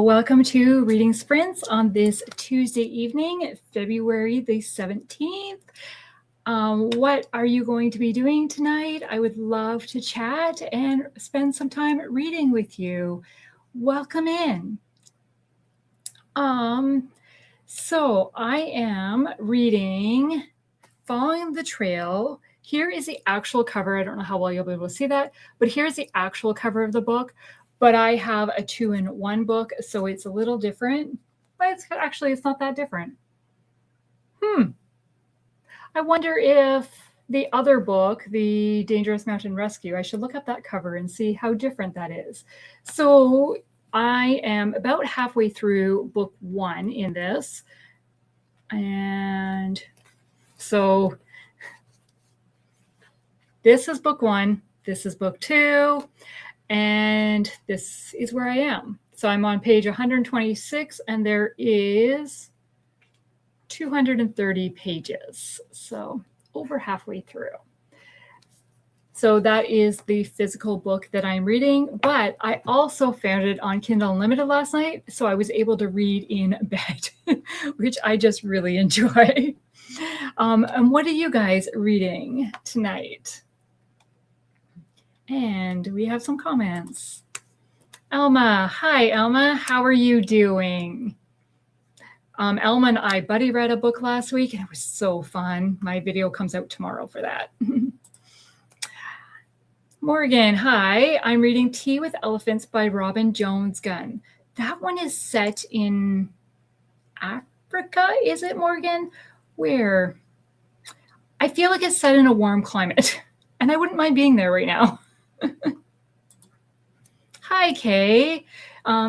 Well, welcome to Reading Sprints on this Tuesday evening, February the 17th. What are you going to be doing tonight? I would love to chat and spend some time reading with you. Welcome in. So I am reading Following the Trail. Here is the actual cover. I don't know how well you'll be able to see that, but here's the actual cover of the book. But I have a 2-in-1 book, so it's a little different. But it's not that different. I wonder if the other book, The Dangerous Mountain Rescue, I should look up that cover and see how different that is. So I am about halfway through book 1 in this. And so this is book 1, this is book 2, and this is where I am. So I'm on page 126, and there is 230 pages. So over halfway through. So that is the physical book that I'm reading, but I also found it on Kindle Unlimited last night, so I was able to read in bed, which I just really enjoy. And what are you guys reading tonight? And we have some comments. Elma, hi Elma, how are you doing? Elma and I buddy read a book last week and it was so fun. My video comes out tomorrow for that. Morgan, hi, I'm reading Tea with Elephants by Robin Jones Gunn. That one is set in Africa, is it, Morgan? Where? I feel like it's set in a warm climate and I wouldn't mind being there right now. Hi, Kay.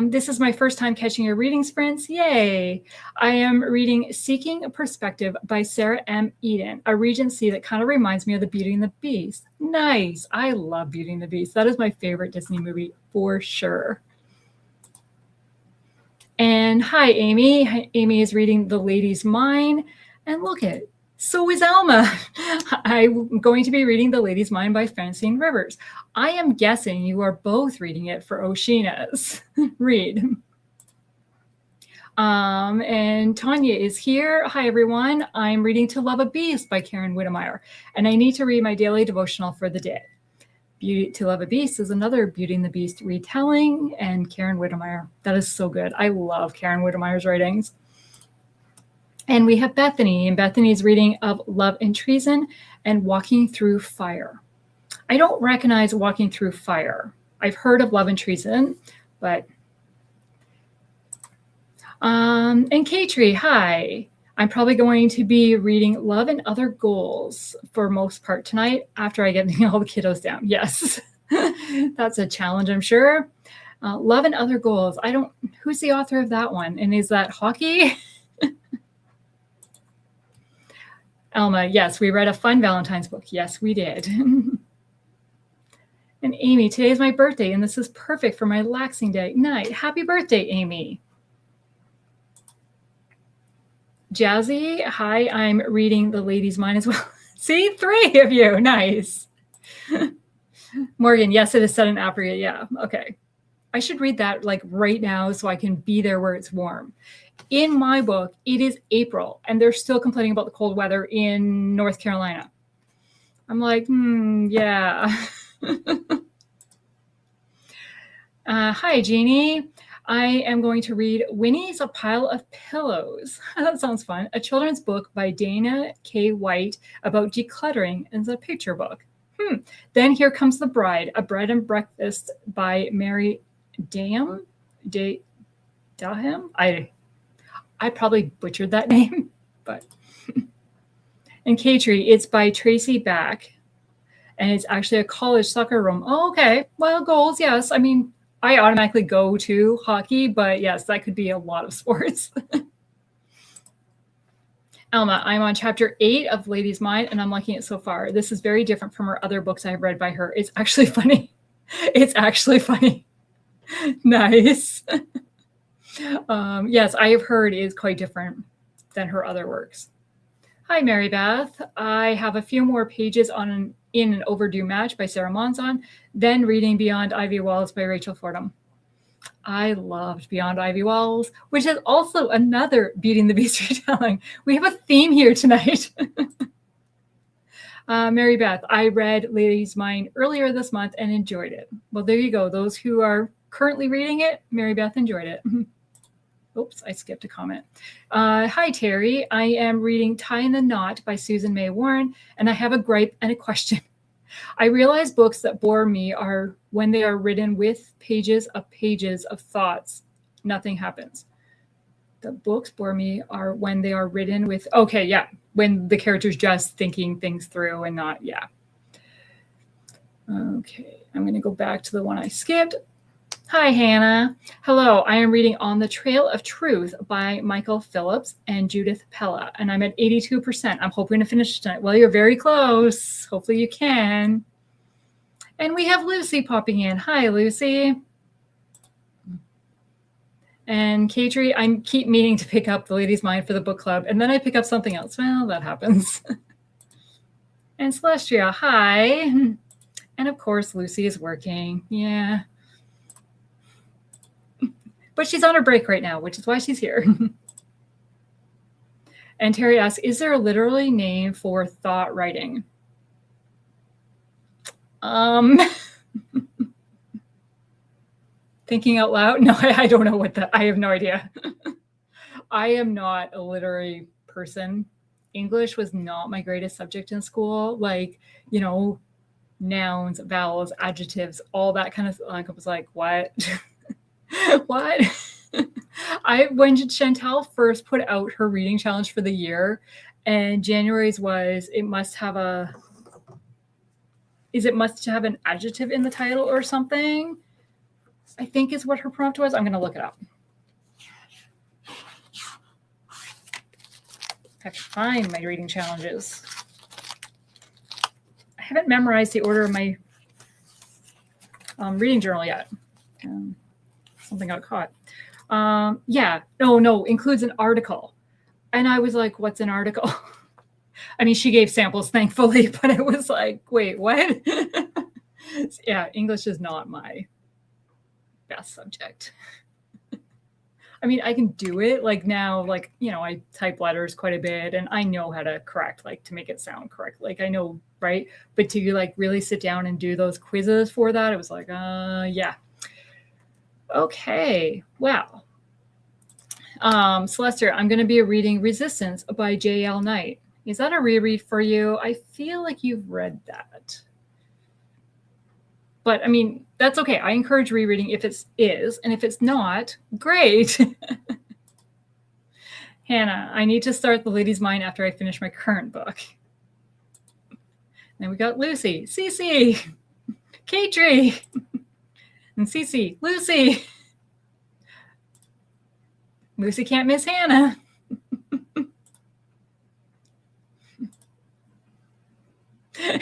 This is my first time catching your reading sprints. Yay. I am reading Seeking a Perspective by Sarah M. Eden, a Regency that kind of reminds me of the Beauty and the Beast. Nice. I love Beauty and the Beast. That is my favorite Disney movie for sure. And hi, Amy. Amy is reading The Lady's Mind. And look at it. So is Alma. I'm going to be reading The Lady's Mind by Francine Rivers. I am guessing you are both reading it for Oshina's read. And Tanya is here. Hi, everyone. I'm reading To Love a Beast by Karen Whittemire, and I need to read my daily devotional for the day. To Love a Beast is another Beauty and the Beast retelling, and Karen Whittemire. That is so good. I love Karen Whittemire's writings. And we have Bethany, and Bethany's reading of Love and Treason and Walking Through Fire. I don't recognize Walking Through Fire. I've heard of Love and Treason, but... and Katrie, hi. I'm probably going to be reading Love and Other Goals for most part tonight after I get all the kiddos down. Yes, that's a challenge, I'm sure. Love and Other Goals. Who's the author of that one? And is that Hockey? Elma, yes, we read a fun Valentine's book. Yes, we did. And Amy, today is my birthday, and this is perfect for my relaxing day. Night. Happy birthday, Amy. Jazzy, hi, I'm reading The Lady's Mind as well. See, 3 of you. Nice. Morgan, yes, it is set in Africa. Yeah, okay. I should read that like right now so I can be there where it's warm. In my book, it is April, and they're still complaining about the cold weather in North Carolina. I'm like, yeah. Hi, Jeannie. I am going to read Winnie's A Pile of Pillows. That sounds fun. A children's book by Dana K. White about decluttering, and it's a picture book. Then Here Comes the Bride, a bread and breakfast by Mary Daham. I probably butchered that name, but. And Katrie, it's by Tracy Back, and it's actually a college soccer room. Oh, okay. Well, goals, yes. I mean, I automatically go to hockey, but yes, that could be a lot of sports. Alma, I'm on chapter 8 of Lady's Mind, and I'm liking it so far. This is very different from her other books I've read by her. It's actually funny. It's actually funny. Nice. Yes, I have heard it is quite different than her other works. Hi, Mary Beth. I have a few more pages in an Overdue Match by Sarah Monson, then reading Beyond Ivy Walls by Rachel Fordham. I loved Beyond Ivy Walls, which is also another Beauty and the Beast retelling. We have a theme here tonight. Mary Beth, I read Lady's Mind earlier this month and enjoyed it. Well, there you go. Those who are currently reading it, Mary Beth enjoyed it. Oops, I skipped a comment. Hi, Terry. I am reading Tie in the Knot by Susan May Warren, and I have a gripe and a question. I realize books that bore me are when they are written with pages of thoughts. Nothing happens. The books bore me are when they are written with, okay, yeah, when the character's just thinking things through and not, yeah. Okay, I'm going to go back to the one I skipped. Hi, Hannah. Hello, I am reading On the Trail of Truth by Michael Phillips and Judith Pella, and I'm at 82%. I'm hoping to finish tonight. Well, you're very close. Hopefully you can. And we have Lucy popping in. Hi, Lucy. And Katrie, I keep meaning to pick up The Lady's Mind for the book club, and then I pick up something else. Well, that happens. And Celestia, hi. And of course, Lucy is working. Yeah. But she's on her break right now, which is why she's here. And Terry asks, is there a literary name for thought writing? Thinking out loud? No, I don't know what that, I have no idea. I am not a literary person. English was not my greatest subject in school. Like, you know, nouns, vowels, adjectives, all that kind of, like, I was like, what? What? When Chantal first put out her reading challenge for the year, and January's was, it must have an adjective in the title or something, I think is what her prompt was. I'm going to look it up. I have to find my reading challenges. I haven't memorized the order of my reading journal yet. Something got caught. Yeah, no, includes an article. And I was like, what's an article? I mean, she gave samples, thankfully, but it was like, wait, what? Yeah, English is not my best subject. I mean, I can do it like now, like, you know, I type letters quite a bit and I know how to correct, like to make it sound correct. Like I know, right? But to like really sit down and do those quizzes for that, it was like, yeah. Okay, well, Celeste, I'm going to be reading Resistance by J.L. Knight. Is that a reread for you? I feel like you've read that. But I mean, that's okay. I encourage rereading if it is, and if it's not, great. Hannah, I need to start The Lady's Mind after I finish my current book. Then we got Lucy, Cece, Katrie, and Cece, Lucy. Lucy can't miss Hannah.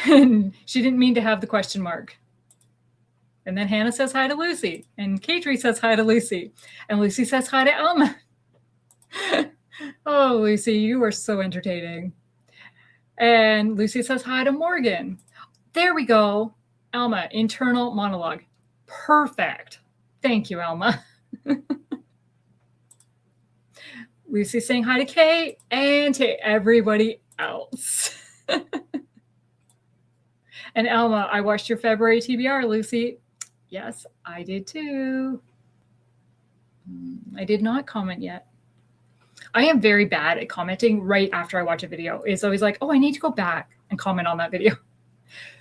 And she didn't mean to have the question mark. And then Hannah says hi to Lucy. And Katrie says hi to Lucy. And Lucy says hi to Alma. Oh, Lucy, you are so entertaining. And Lucy says hi to Morgan. There we go. Alma, internal monologue. Perfect. Thank you, Alma. Lucy saying hi to Kate and to everybody else. And Alma, I watched your February TBR, Lucy. Yes, I did too. I did not comment yet. I am very bad at commenting right after I watch a video. It's always like, oh, I need to go back and comment on that video.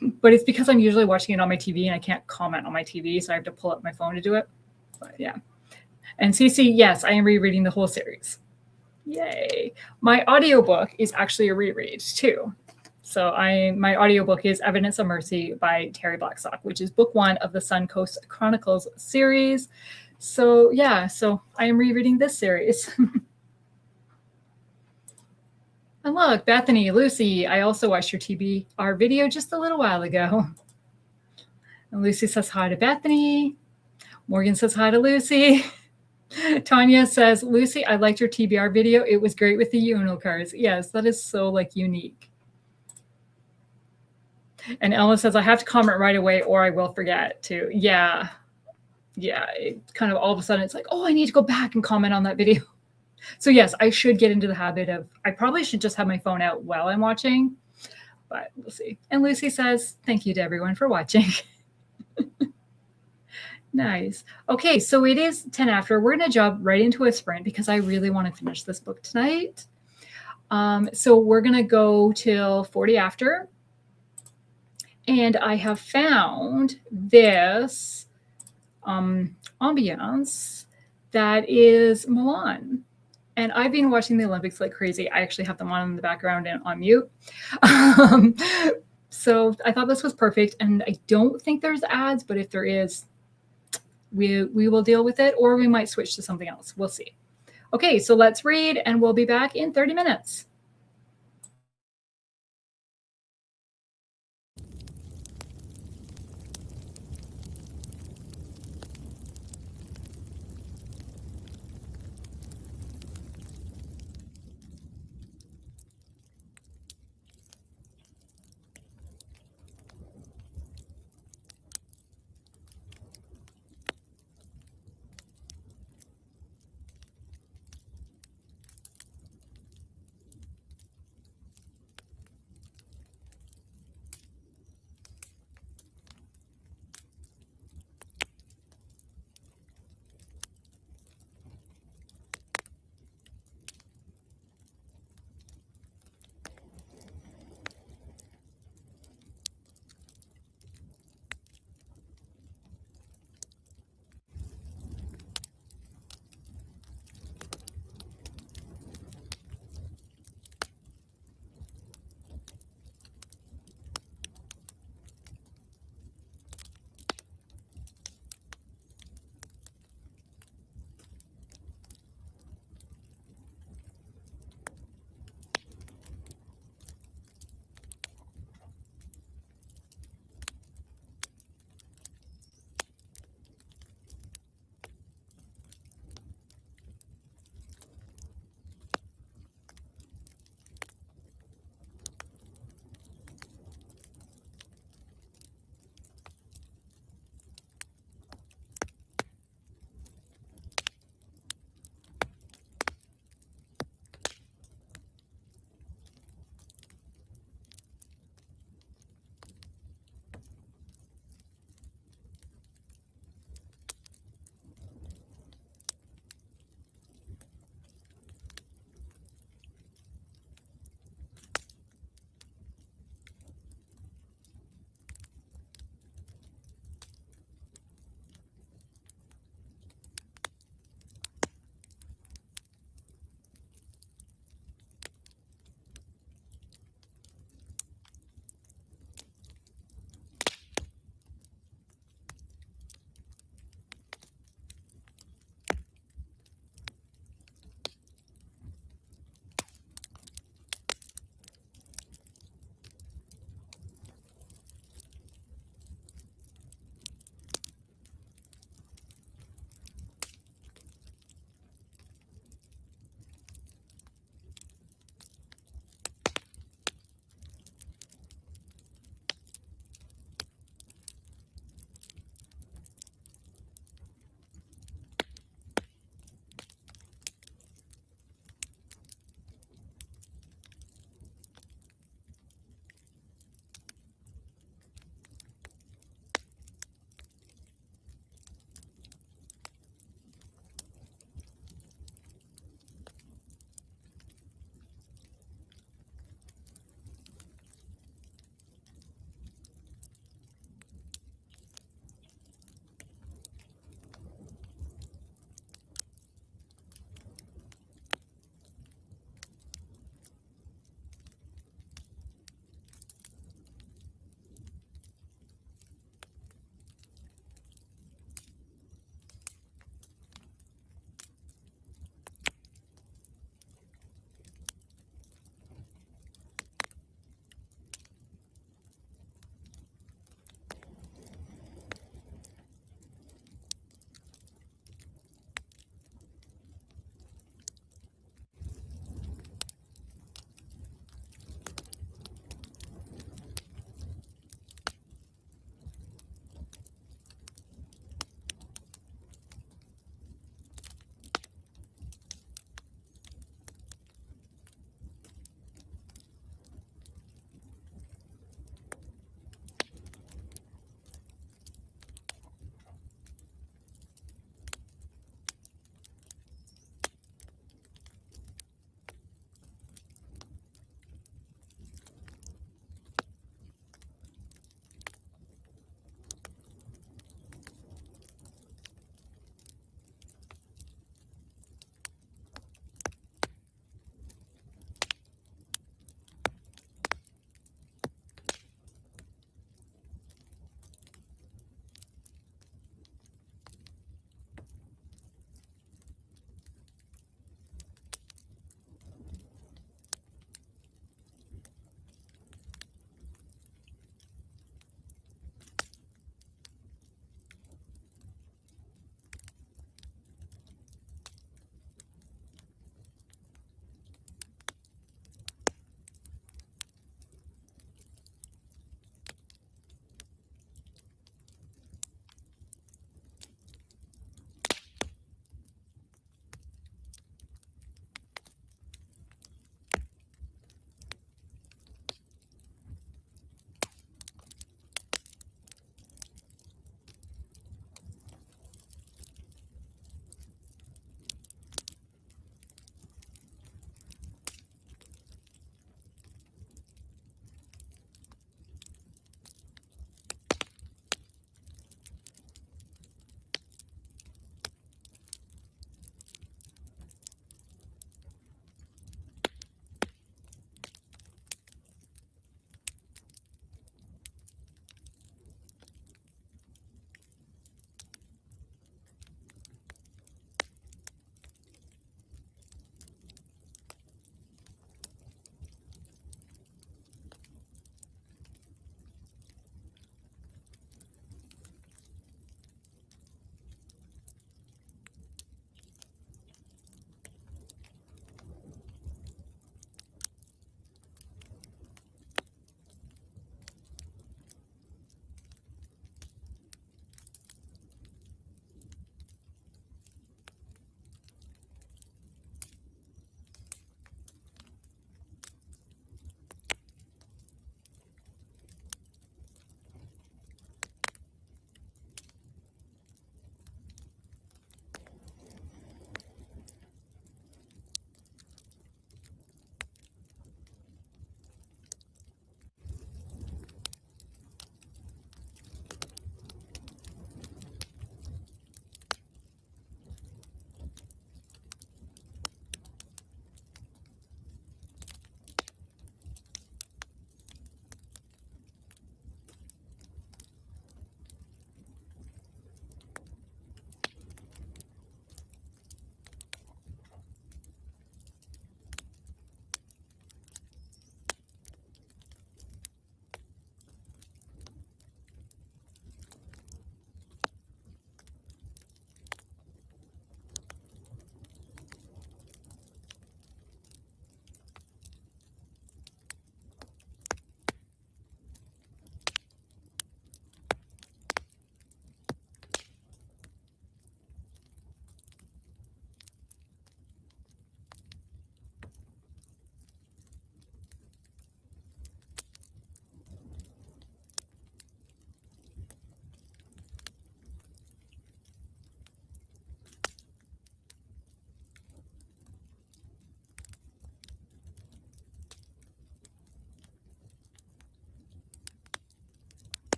But it's because I'm usually watching it on my TV and I can't comment on my TV, so I have to pull up my phone to do it. But yeah. And Cece, yes, I am rereading the whole series. Yay. My audiobook is actually a reread too. So my audiobook is Evidence of Mercy by Terry Blackstock, which is book 1 of the Suncoast Chronicles series. So yeah, so I am rereading this series. And look, Bethany, Lucy, I also watched your TBR video just a little while ago. And Lucy says hi to Bethany. Morgan says hi to Lucy. Tanya says, Lucy, I liked your TBR video. It was great with the Uno cards. Yes, that is so like unique. And Ella says, I have to comment right away or I will forget to. Yeah. yeah, it kind of all of a sudden it's like, oh, I need to go back and comment on that video. So yes, I should get into the habit of, I probably should just have my phone out while I'm watching, but we'll see. And Lucy says, thank you to everyone for watching. Nice. Okay, so it is 10 after. We're going to jump right into a sprint because I really want to finish this book tonight. So we're going to go till 40 after. And I have found this ambiance that is Milan. And I've been watching the Olympics like crazy. I actually have them on in the background and on mute. So I thought this was perfect. And I don't think there's ads, but if there is, we will deal with it, or we might switch to something else. We'll see. Okay, so let's read, and we'll be back in 30 minutes.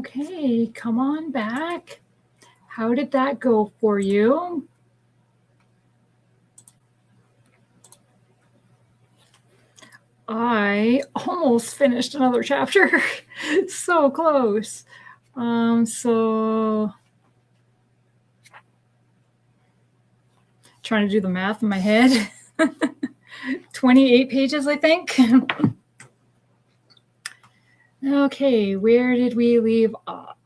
Okay, come on back. How did that go for you? I almost finished another chapter. So close. So trying to do the math in my head. 28 pages, I think. Okay, where did we leave off?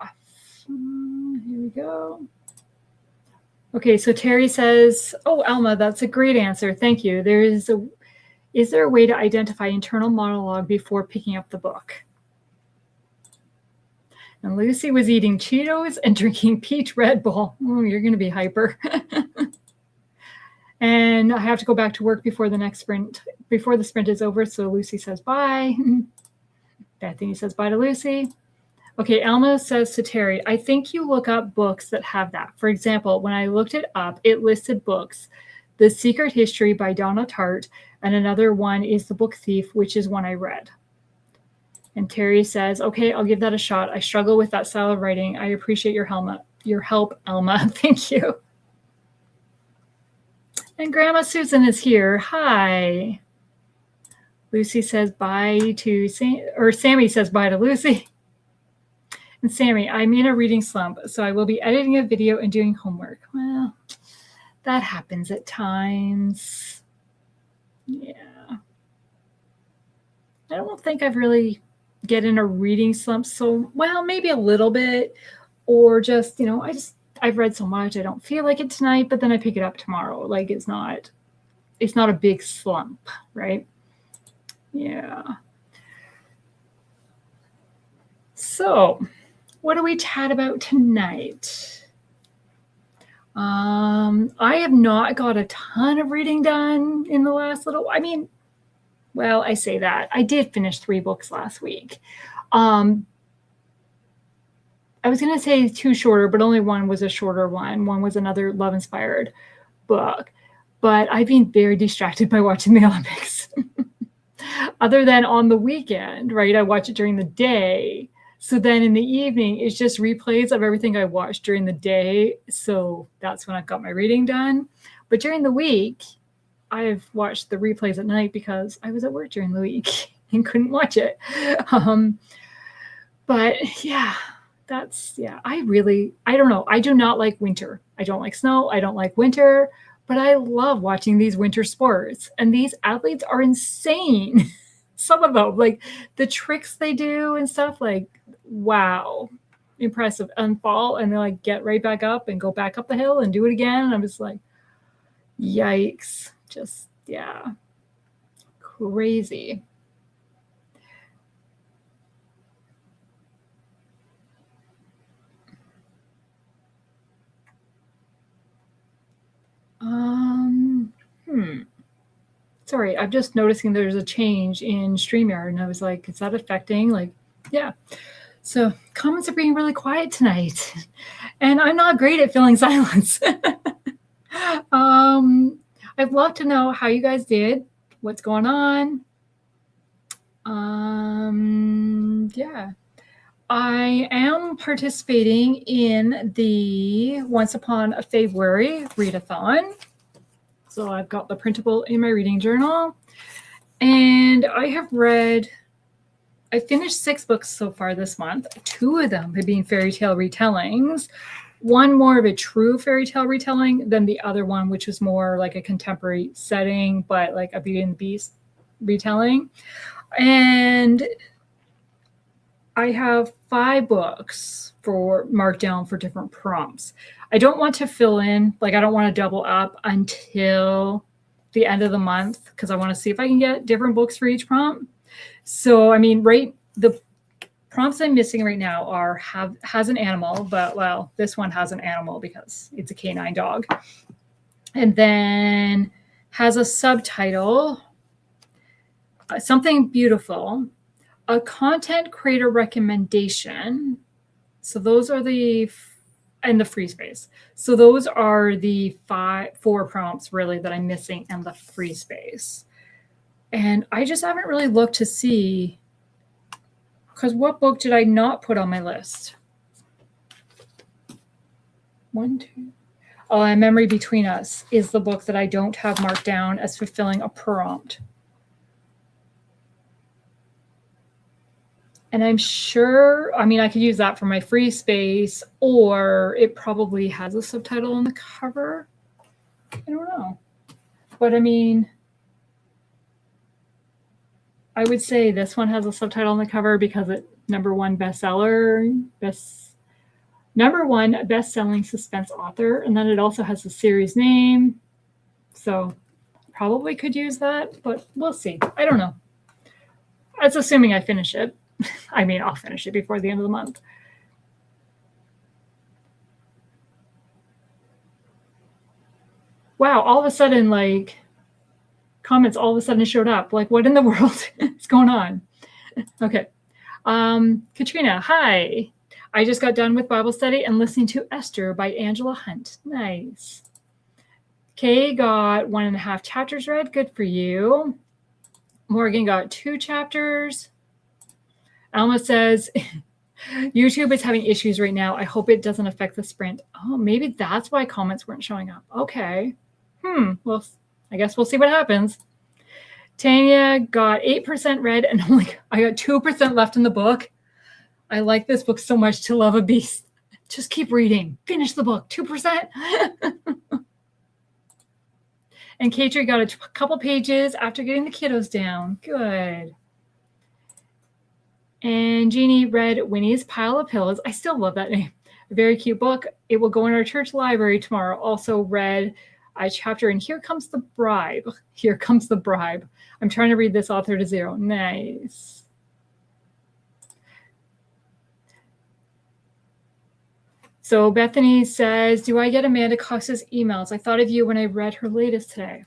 Here we go. Okay, so Terry says, oh, Alma, that's a great answer. Thank you. Is there a way to identify internal monologue before picking up the book? And Lucy was eating Cheetos and drinking peach Red Bull. Oh, you're going to be hyper. And I have to go back to work before the sprint is over. So Lucy says bye. Bethany says bye to Lucy. Okay, Alma says to Terry, I think you look up books that have that. For example, when I looked it up, it listed books. The Secret History by Donna Tartt, and another one is The Book Thief, which is one I read. And Terry says, okay, I'll give that a shot. I struggle with that style of writing. I appreciate your help, Alma. Thank you. And Grandma Susan is here. Hi. Lucy says bye to Sammy says bye to Lucy. And Sammy, I'm in a reading slump, so I will be editing a video and doing homework. Well, that happens at times. Yeah. I don't think I've really get in a reading slump. So, well, maybe a little bit, or just, I've read so much, I don't feel like it tonight, but then I pick it up tomorrow. Like it's not a big slump, right? Yeah. So what do we chat about tonight? I have not got a ton of reading done in the last well, I say that. I did finish 3 books last week. I was going to say 2 shorter, but only one was a shorter one. One was another love-inspired book. But I've been very distracted by watching the Olympics. Other than on the weekend, right? I watch it during the day. So then in the evening, it's just replays of everything I watched during the day. So that's when I've got my reading done. But during the week, I've watched the replays at night because I was at work during the week and couldn't watch it. But yeah, I don't know. I do not like winter. I don't like snow. I don't like winter, but I love watching these winter sports. And these athletes are insane. Some of them, like the tricks they do and stuff, like, wow, impressive. And fall and they like get right back up and go back up the hill and do it again. And I'm just like, yikes. Just, yeah, crazy. Sorry, I'm just noticing there's a change in StreamYard, and I was like, is that affecting? Like, yeah. So comments are being really quiet tonight, and I'm not great at filling silence. I'd love to know how you guys did, what's going on. Yeah. I am participating in the Once Upon a February readathon. So I've got the printable in my reading journal. And I finished 6 books so far this month. 2 of them have been fairy tale retellings. One more of a true fairy tale retelling than the other one, which was more like a contemporary setting, but like a Beauty and the Beast retelling. And I have 5 books marked down for different prompts. I don't want to fill in, like I don't want to double up until the end of the month because I want to see if I can get different books for each prompt. So, I mean, the prompts I'm missing right now has an animal, but well, this one has an animal because it's a canine dog. And then has a subtitle, something beautiful, a content creator recommendation. So those are and the free space. So those are the 4 prompts really that I'm missing and the free space. And I just haven't really looked to see, because what book did I not put on my list? 1, 2. Oh, and Memory Between Us is the book that I don't have marked down as fulfilling a prompt. And I'm sure, I mean, I could use that for my free space, or it probably has a subtitle on the cover. I don't know. But I mean, I would say this one has a subtitle on the cover because it's #1 bestseller, #1 best-selling suspense author, and then it also has the series name. So probably could use that, but we'll see. I don't know. That's assuming I finish it. I mean, I'll finish it before the end of the month. Wow, all of a sudden, like, comments all of a sudden showed up. Like, what in the world is going on? Okay. Katrina, hi. I just got done with Bible study and listening to Esther by Angela Hunt. Nice. Kay got 1.5 chapters read. Good for you. Morgan got 2 chapters. Alma says, YouTube is having issues right now. I hope it doesn't affect the sprint. Oh, maybe that's why comments weren't showing up. Okay. Well, I guess we'll see what happens. Tanya got 8% read and I got 2% left in the book. I like this book so much. To Love a Beast. Just keep reading. Finish the book. 2%. And Katri got a couple pages after getting the kiddos down. Good. And Jeannie read Winnie's Pile of Pillows. I still love that name. A very cute book. It will go in our church library tomorrow. Also read a chapter in Here Comes the Bribe. Here Comes the Bribe. I'm trying to read this author to zero. Nice. So Bethany says, do I get Amanda Cox's emails? I thought of you when I read her latest today.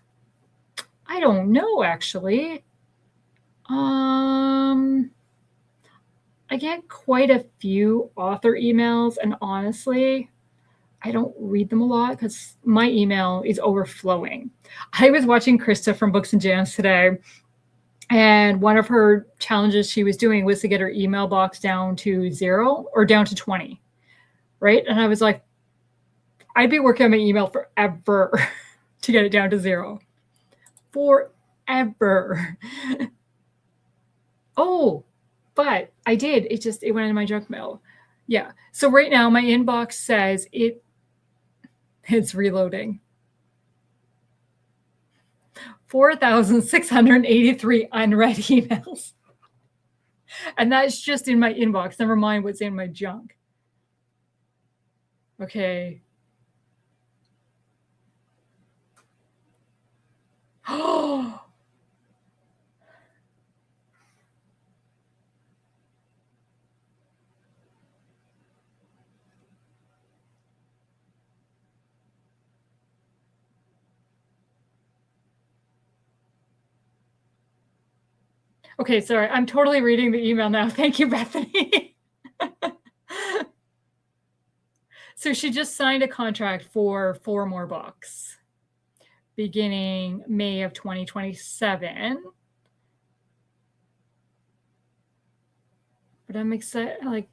I don't know, actually. I get quite a few author emails, and honestly, I don't read them a lot because my email is overflowing. I was watching Krista from Books and Jams today, and one of her challenges she was doing was to get her email box down to 0 or down to 20, right? And I was like, I'd be working on my email forever to get it down to 0. Forever. Oh, but I did. It went in my junk mail. Yeah. So right now my inbox says it's reloading. 4,683 unread emails. And that's just in my inbox. Never mind what's in my junk. Okay. Oh. Okay, sorry. I'm totally reading the email now. Thank you, Bethany. So she just signed a contract for 4 more books beginning May of 2027. But I'm excited, like,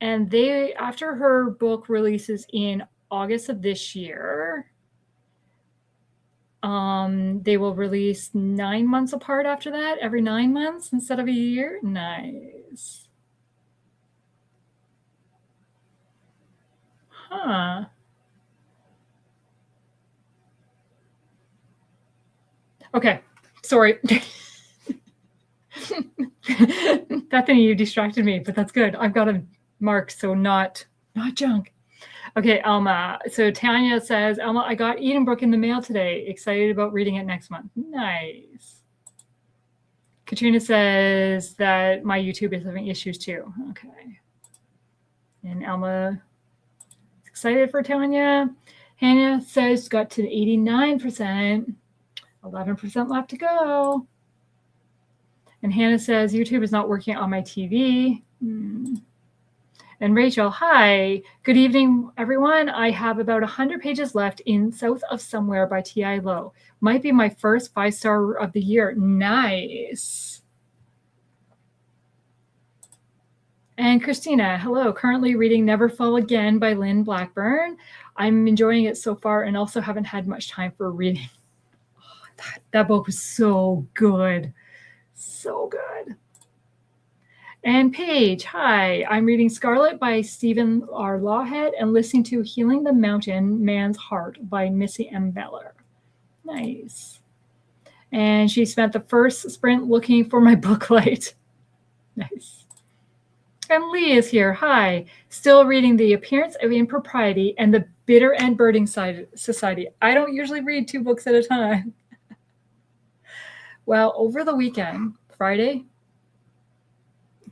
And after her book releases in August of this year, they will release 9 months apart after that, every 9 months instead of a year. Nice. Okay, sorry. Bethany, you distracted me, but that's good. I've got a mark, so not junk. Okay, Alma. So Tanya says, Alma, I got Edenbrook in the mail today. Excited about reading it next month. Nice. Katrina says that my YouTube is having issues too. Okay. And Alma is excited for Tanya. Hannah says got to 89%. 11% left to go. And Hannah says, YouTube is not working on my TV. And Rachel, hi. Good evening, everyone. I have about 100 pages left in South of Somewhere by T.I. Lowe. Might be my first 5-star of the year. Nice. And Christina, hello. Currently reading Never Fall Again by Lynn Blackburn. I'm enjoying it so far and also haven't had much time for reading. Oh, that book was so good. So good. And Paige, hi. I'm reading Scarlet by Stephen R. Lawhead and listening to Healing the Mountain Man's Heart by Missy M. Beller. Nice. And she spent the first sprint looking for my book light. Nice. And Lee is here. Hi. Still reading The Appearance of Impropriety and The Bitter End Birding Society. I don't usually read 2 books at a time. Well, over the weekend, Friday,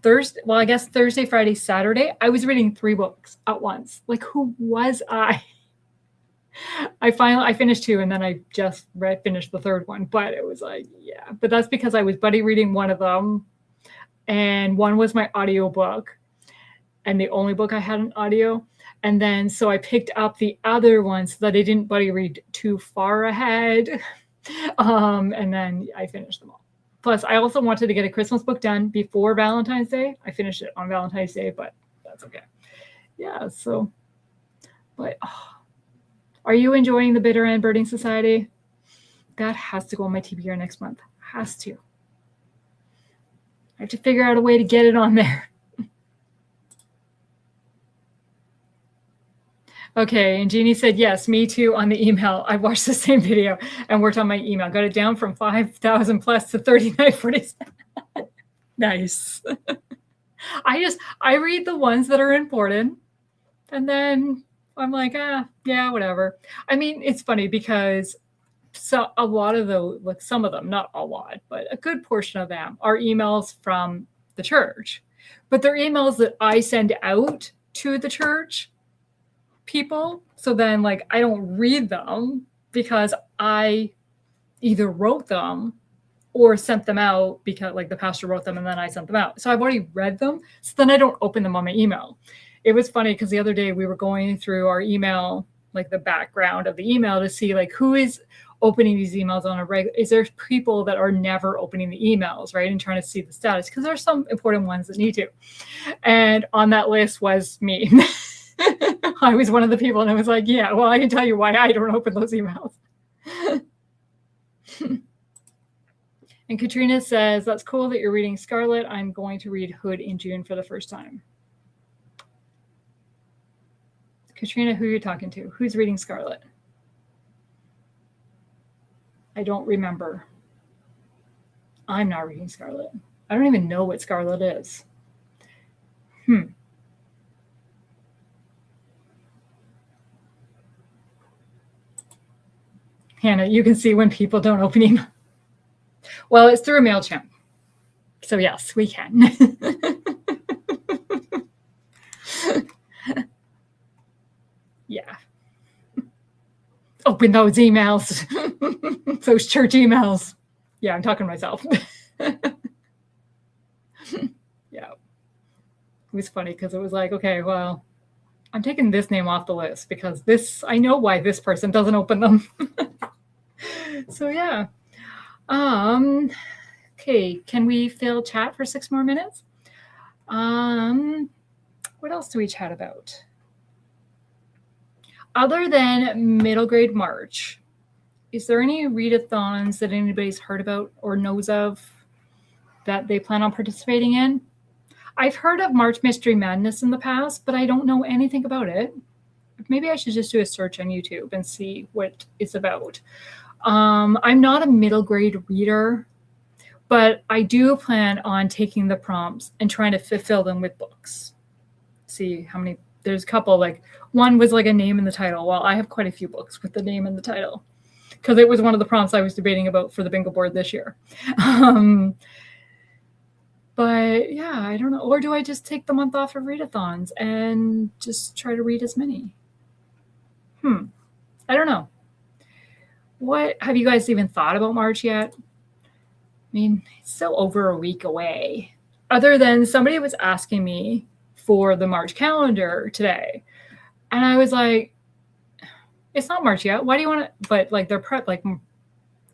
Thursday, well, I guess Thursday, Friday, Saturday, I was reading 3 books at once. Like, who was I? I finished 2 and then I just finished the 3rd one. But it was like, yeah. But that's because I was buddy reading one of them. And one was my audiobook and the only book I had in audio. And then, so I picked up the other one so that I didn't buddy read too far ahead. And then I finished them all. Plus, I also wanted to get a Christmas book done before Valentine's Day. I finished it on Valentine's Day, but that's okay. Yeah, so, but are you enjoying The Bitter End Birding Society? That has to go on my TBR next month. Has to. I have to figure out a way to get it on there. Okay, and Jeannie said, yes, me too on the email. I watched the same video and worked on my email. Got it down from 5,000 plus to 3947. Nice. I read the ones that are important. And then I'm like, yeah, whatever. I mean, it's funny because a lot of those, like some of them, not a lot, but a good portion of them are emails from the church. But they're emails that I send out to the church people. So then, like, I don't read them because I either wrote them or sent them out because, like, the pastor wrote them and then I sent them out. So I've already read them. So then I don't open them on my email. It was funny because the other day we were going through our email, like the background of the email, to see like who is opening these emails on a regular. Is there people that are never opening the emails, right? And trying to see the status, because there's some important ones that need to. And on that list was me. I was one of the people, and I was like, yeah, well, I can tell you why I don't open those emails. And Katrina says, that's cool that you're reading Scarlet. I'm going to read Hood in June for the first time. Katrina, who are you talking to? Who's reading Scarlet? I don't remember. I'm not reading Scarlet. I don't even know what Scarlet is. Hannah, you can see when people don't open email. Well, it's through MailChimp. So yes, we can. Yeah. Open those emails. Those church emails. Yeah, I'm talking to myself. Yeah. It was funny because it was like, okay, well, I'm taking this name off the list because this, I know why this person doesn't open them. So yeah. Okay, can we fill chat for 6 more minutes? What else do we chat about? Other than middle grade March, is there any readathons that anybody's heard about or knows of that they plan on participating in? I've heard of March Mystery Madness in the past, but I don't know anything about it. Maybe I should just do a search on YouTube and see what it's about. I'm not a middle grade reader, but I do plan on taking the prompts and trying to fulfill them with books. See how many, there's a couple, like one was like a name in the title. Well, I have quite a few books with the name in the title because it was one of the prompts I was debating about for the bingo board this year. But yeah, I don't know. Or do I just take the month off of readathons and just try to read as many? I don't know. What have you guys even thought about March yet? I mean, it's still over a week away. Other than somebody was asking me for the March calendar today. And I was like, it's not March yet. Why do you want to? But like they're prep, like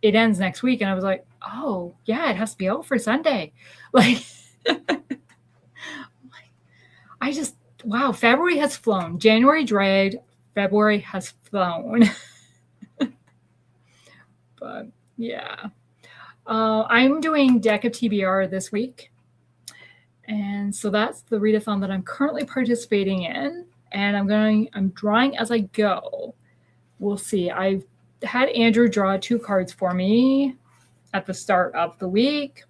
it ends next week. And I was like, oh yeah, it has to be out for Sunday. Like, Wow, February has flown. January dragged, February has flown. But yeah. I'm doing Deck of TBR this week. And so that's the readathon that I'm currently participating in. And I'm drawing as I go. We'll see. I've had Andrew draw 2 cards for me at the start of the week.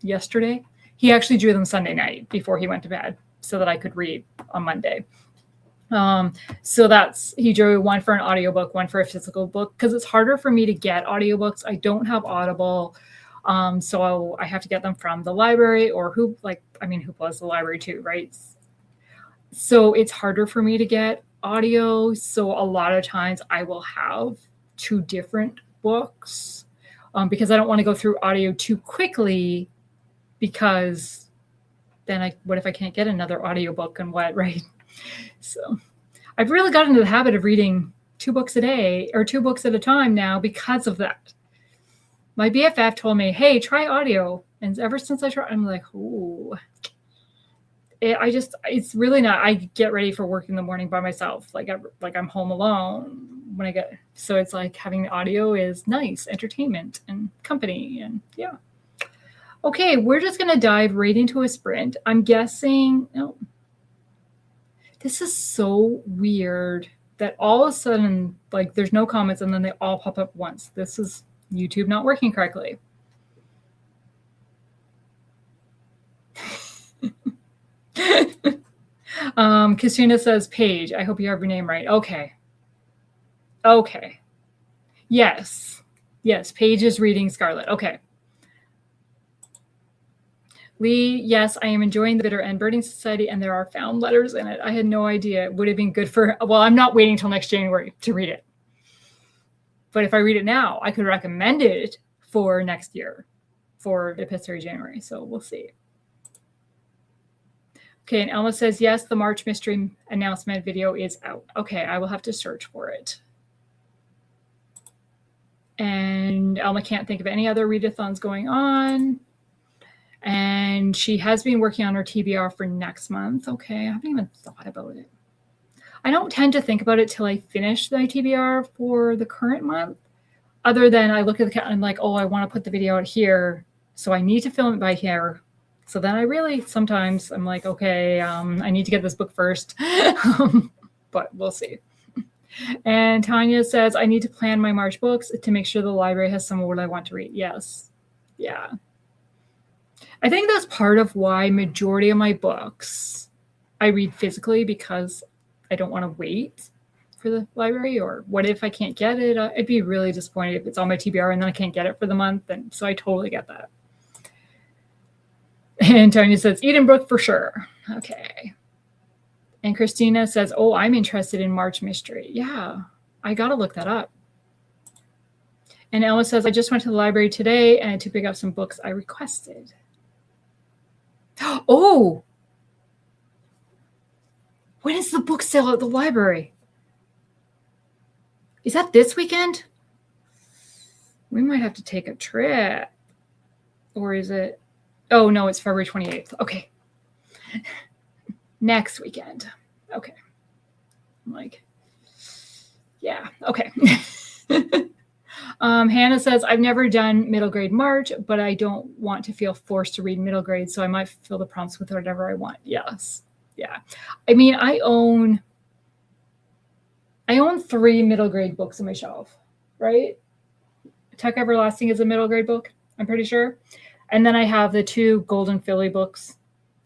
Yesterday. He actually drew them Sunday night before he went to bed so that I could read on Monday. So he drew one for an audiobook, one for a physical book, because it's harder for me to get audiobooks. I don't have Audible. So I have to get them from the library or Hoopla is the library too, right? So it's harder for me to get audio. So a lot of times I will have 2 different books because I don't want to go through audio too quickly, because then what if I can't get another audiobook and what, right? So I've really gotten into the habit of reading 2 books a day or 2 books at a time now because of that. My BFF told me, hey, try audio. And ever since I tried, I'm like, ooh. It's really not. I get ready for work in the morning by myself. Like I'm home alone so it's like having the audio is nice, entertainment and company. And yeah. Okay, we're just going to dive right into a sprint. I'm guessing, no. This is so weird that all of a sudden, like, there's no comments and then they all pop up once. This is YouTube not working correctly. Christina says, Paige, I hope you have your name right. Okay. Yes, Paige is reading Scarlet. Okay. Lee, yes, I am enjoying the Bitter End Birding Society, and there are found letters in it. I had no idea. It would have been good I'm not waiting till next January to read it. But if I read it now, I could recommend it for next year, for Epiphany January. So we'll see. Okay, and Elma says, yes, the March mystery announcement video is out. Okay, I will have to search for it. And Elma can't think of any other readathons going on. And she has been working on her TBR for next month. Okay, I haven't even thought about it. I don't tend to think about it till I finish my TBR for the current month. Other than I look at the calendar and I'm like, oh, I want to put the video out here, so I need to film it by here. So then sometimes I'm like, okay, I need to get this book first. But we'll see. And Tanya says, I need to plan my March books to make sure the library has some of what I want to read. Yes. Yeah. I think that's part of why majority of my books I read physically, because I don't want to wait for the library, or what if I can't get it? I'd be really disappointed if it's on my TBR and then I can't get it for the month. And so I totally get that. And Tanya says, Edenbrook for sure. Okay. And Christina says, oh, I'm interested in March Mystery. Yeah, I got to look that up. And Emma says, I just went to the library today and to pick up some books I requested. Oh, when is the book sale at the library? Is that this weekend? We might have to take a trip. Or is it? Oh, no, it's February 28th. Okay. Next weekend. Okay. I'm like, yeah, okay. Hannah says, I've never done middle grade March, but I don't want to feel forced to read middle grade, so I might fill the prompts with whatever I want. Yes. Yeah. I mean, I own 3 middle grade books on my shelf, right? Tuck Everlasting is a middle grade book, I'm pretty sure. And then I have the 2 Golden Filly books.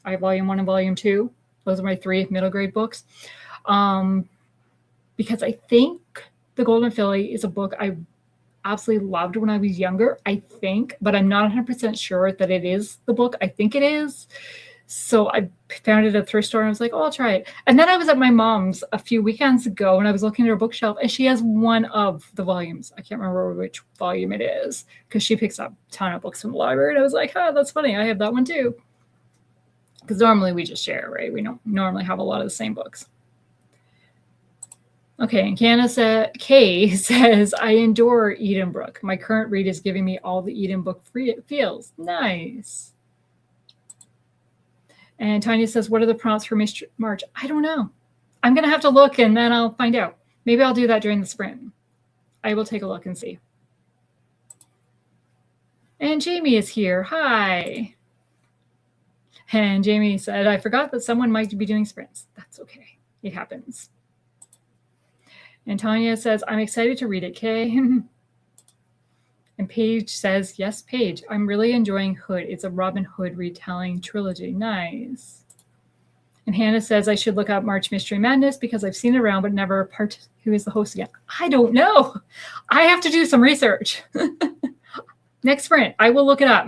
I have volume 1 and volume 2. Those are my 3 middle grade books. Because I think the Golden Filly is a book I absolutely loved when I was younger, I think, but I'm not 100% sure that it is the book. I think it is. So I found it at a thrift store and I was like, oh, I'll try it. And then I was at my mom's a few weekends ago and I was looking at her bookshelf and she has one of the volumes. I can't remember which volume it is because she picks up a ton of books from the library. And I was like, oh, that's funny. I have that one too. Because normally we just share, right? We don't normally have a lot of the same books. Okay, and Kay says, I adore Edenbrook. My current read is giving me all the Edenbrook feels. Nice. And Tanya says, what are the prompts for Mystery March? I don't know. I'm going to have to look and then I'll find out. Maybe I'll do that during the sprint. I will take a look and see. And Jamie is here. Hi. And Jamie said, I forgot that someone might be doing sprints. That's okay. It happens. And Tanya says, I'm excited to read it, Kay. And Paige says, yes, Paige, I'm really enjoying Hood. It's a Robin Hood retelling trilogy. Nice. And Hannah says, I should look up March Mystery Madness because I've seen it around, but never who is the host again? I don't know. I have to do some research. Next sprint, I will look it up.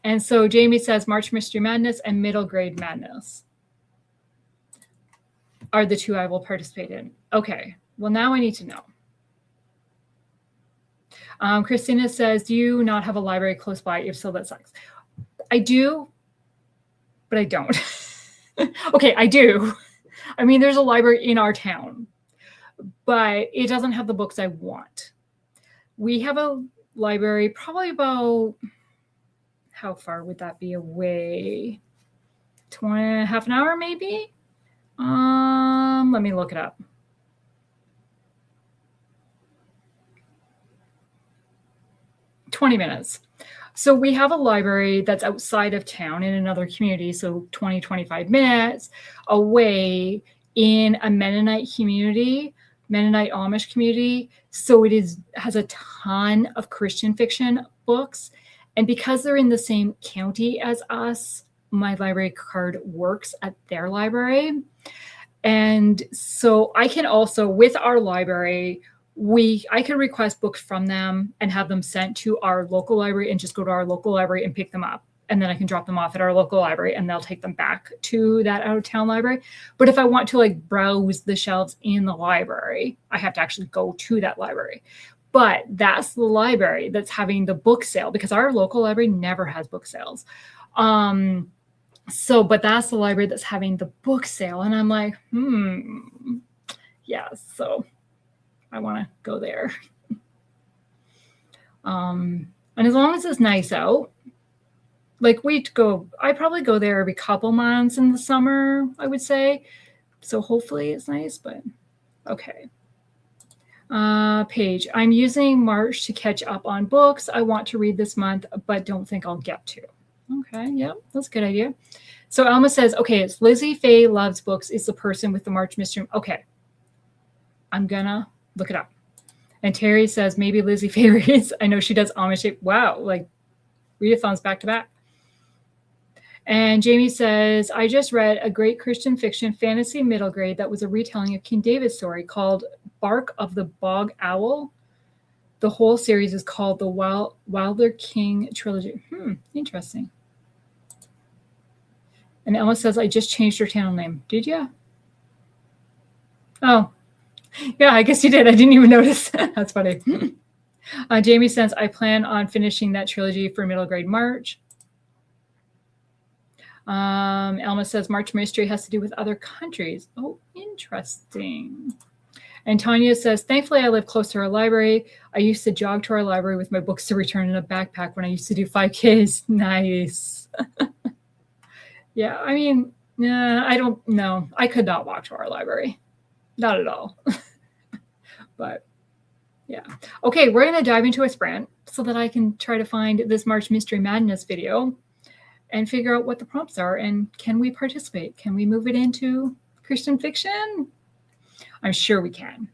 And so Jamie says March Mystery Madness and Middle Grade Madness are the two I will participate in. Okay, well, now I need to know. Christina says, do you not have a library close by? If so, that sucks. I do, but I don't. Okay, I do. I mean, there's a library in our town, but it doesn't have the books I want. We have a library probably about, how far would that be away? Half an hour, maybe? Let me look it up. 20 minutes. So we have a library that's outside of town in another community. So 20, 25 minutes away in a Mennonite community, Mennonite Amish community. So it has a ton of Christian fiction books. And because they're in the same county as us, my library card works at their library. And so I can also, with our library, I can request books from them and have them sent to our local library and just go to our local library and pick them up. And then I can drop them off at our local library and they'll take them back to that out of town library. But if I want to like browse the shelves in the library, I have to actually go to that library. But that's the library that's having the book sale because our local library never has book sales. But that's the library that's having the book sale. And I'm like, yeah, so I want to go there. And as long as it's nice out, like I probably go there every couple months in the summer, I would say. So hopefully it's nice, but okay. Paige, I'm using March to catch up on books I want to read this month, but don't think I'll get to. Okay, yeah, that's a good idea. So Alma says, okay, it's Lizzie Faye Loves Books is the person with the March Mystery. Okay, I'm gonna look it up. And Terry says, maybe Lizzie Faye reads. I know she does Amish. Wow, like readathons back to back. And Jamie says, I just read a great Christian fiction fantasy middle grade that was a retelling of King David's story called Bark of the Bog Owl. The whole series is called the Wilder King Trilogy. Interesting. And Emma says, I just changed her channel name. Did you? Oh, yeah, I guess you did. I didn't even notice. That's funny. Jamie says, I plan on finishing that trilogy for middle grade March. Elma says, March Mystery has to do with other countries. Oh, interesting. And Tanya says, thankfully, I live close to our library. I used to jog to our library with my books to return in a backpack when I used to do 5Ks. Nice. Yeah, I mean, I don't know. I could not walk to our library. Not at all. But yeah. Okay, we're going to dive into a sprint so that I can try to find this March Mystery Madness video and figure out what the prompts are. And can we participate? Can we move it into Christian fiction? I'm sure we can.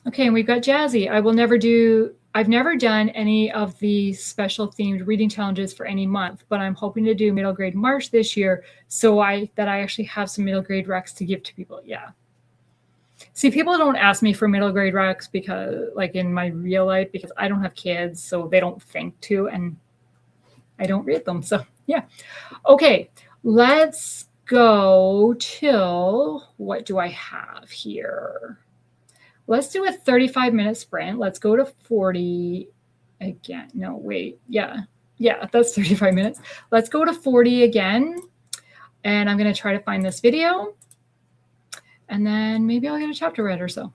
Okay, and we've got Jazzy. I've never done any of the special themed reading challenges for any month, but I'm hoping to do middle grade March this year so that I actually have some middle grade recs to give to people. Yeah. See, people don't ask me for middle grade recs because, like in my real life, because I don't have kids, so they don't think to, and I don't read them. So yeah. Okay, let's go till, what do I have here? Let's do a 35-minute sprint. Let's go to 40 again. No, wait. Yeah, that's 35 minutes. Let's go to 40 again. And I'm going to try to find this video. And then maybe I'll get a chapter read or so.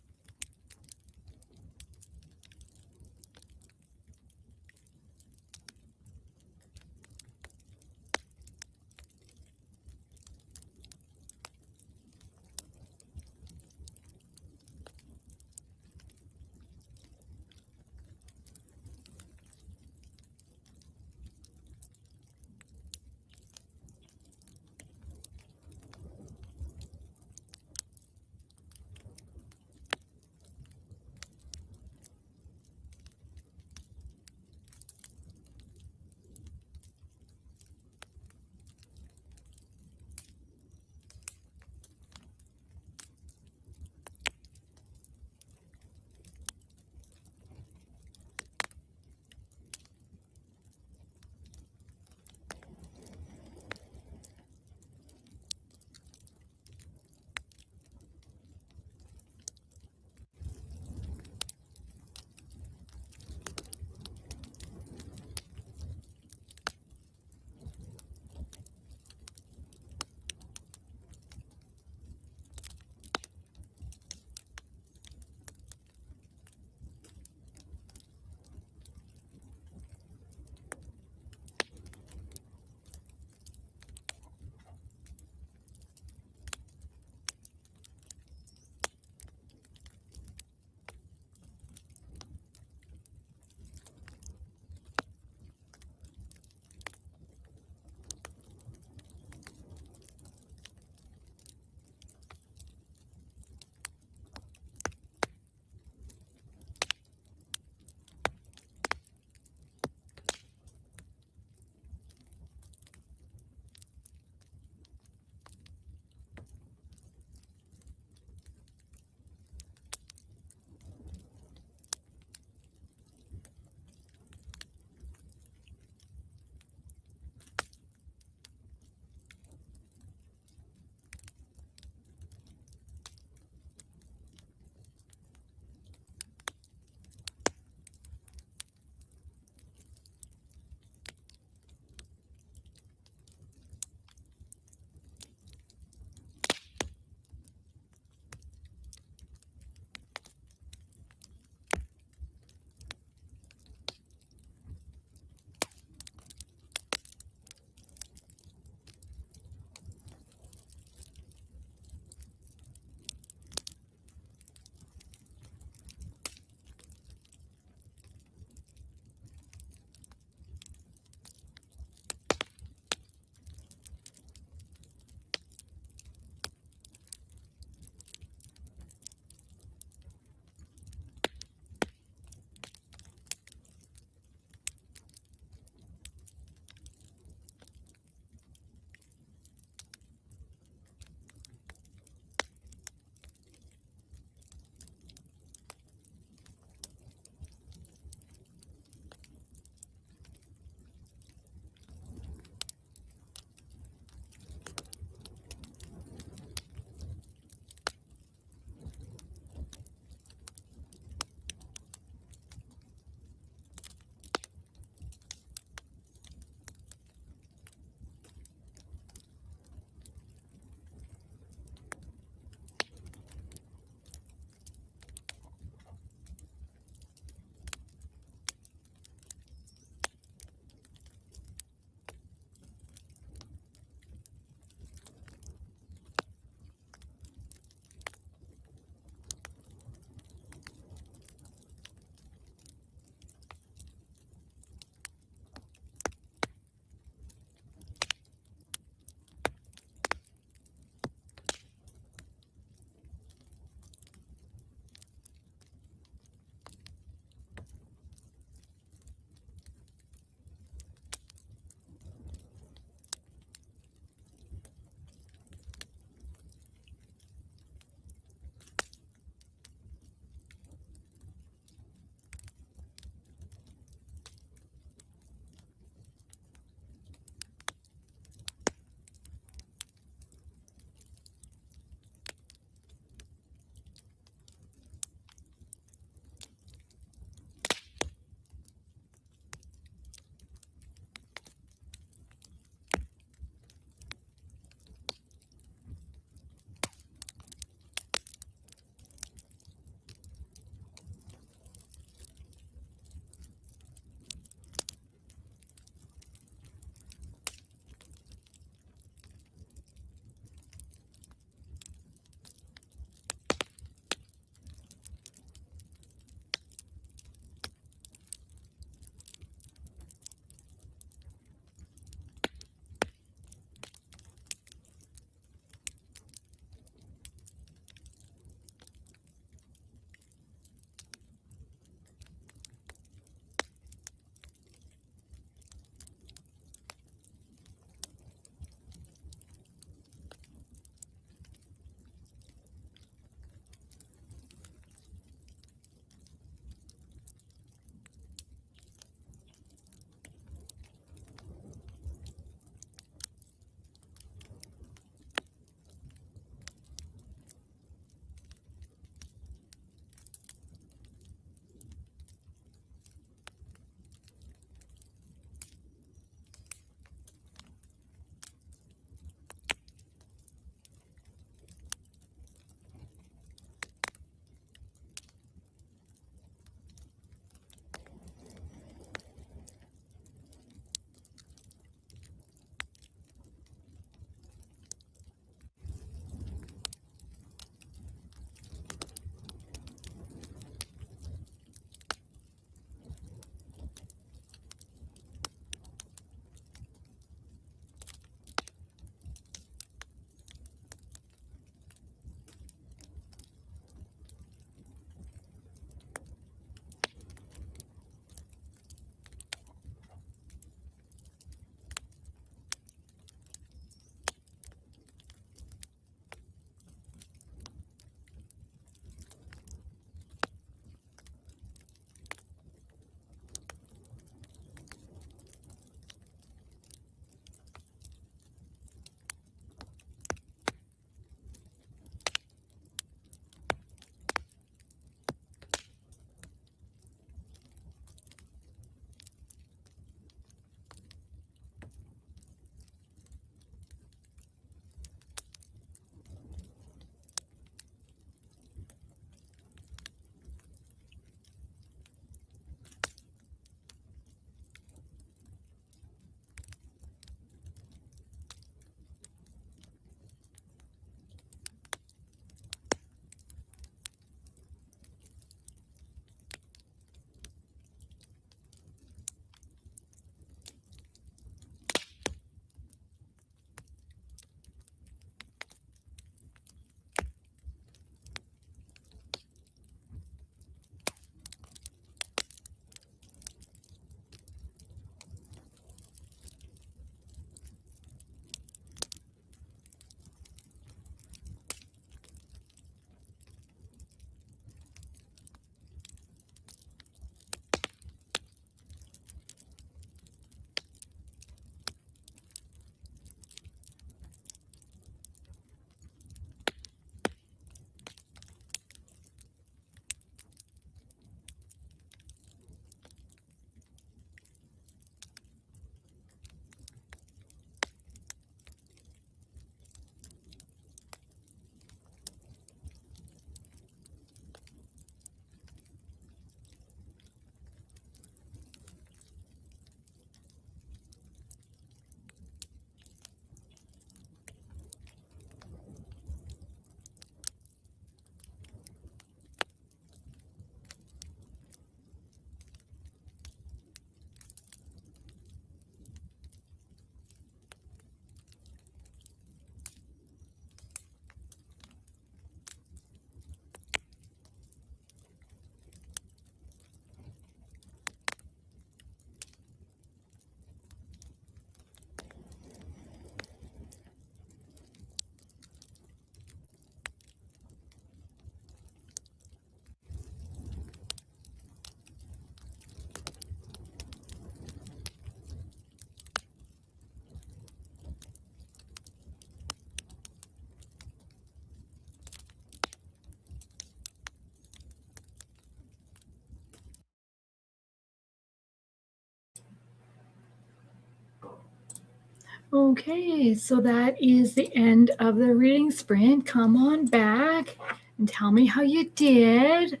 Okay, so that is the end of the reading sprint. Come on back and tell me how you did.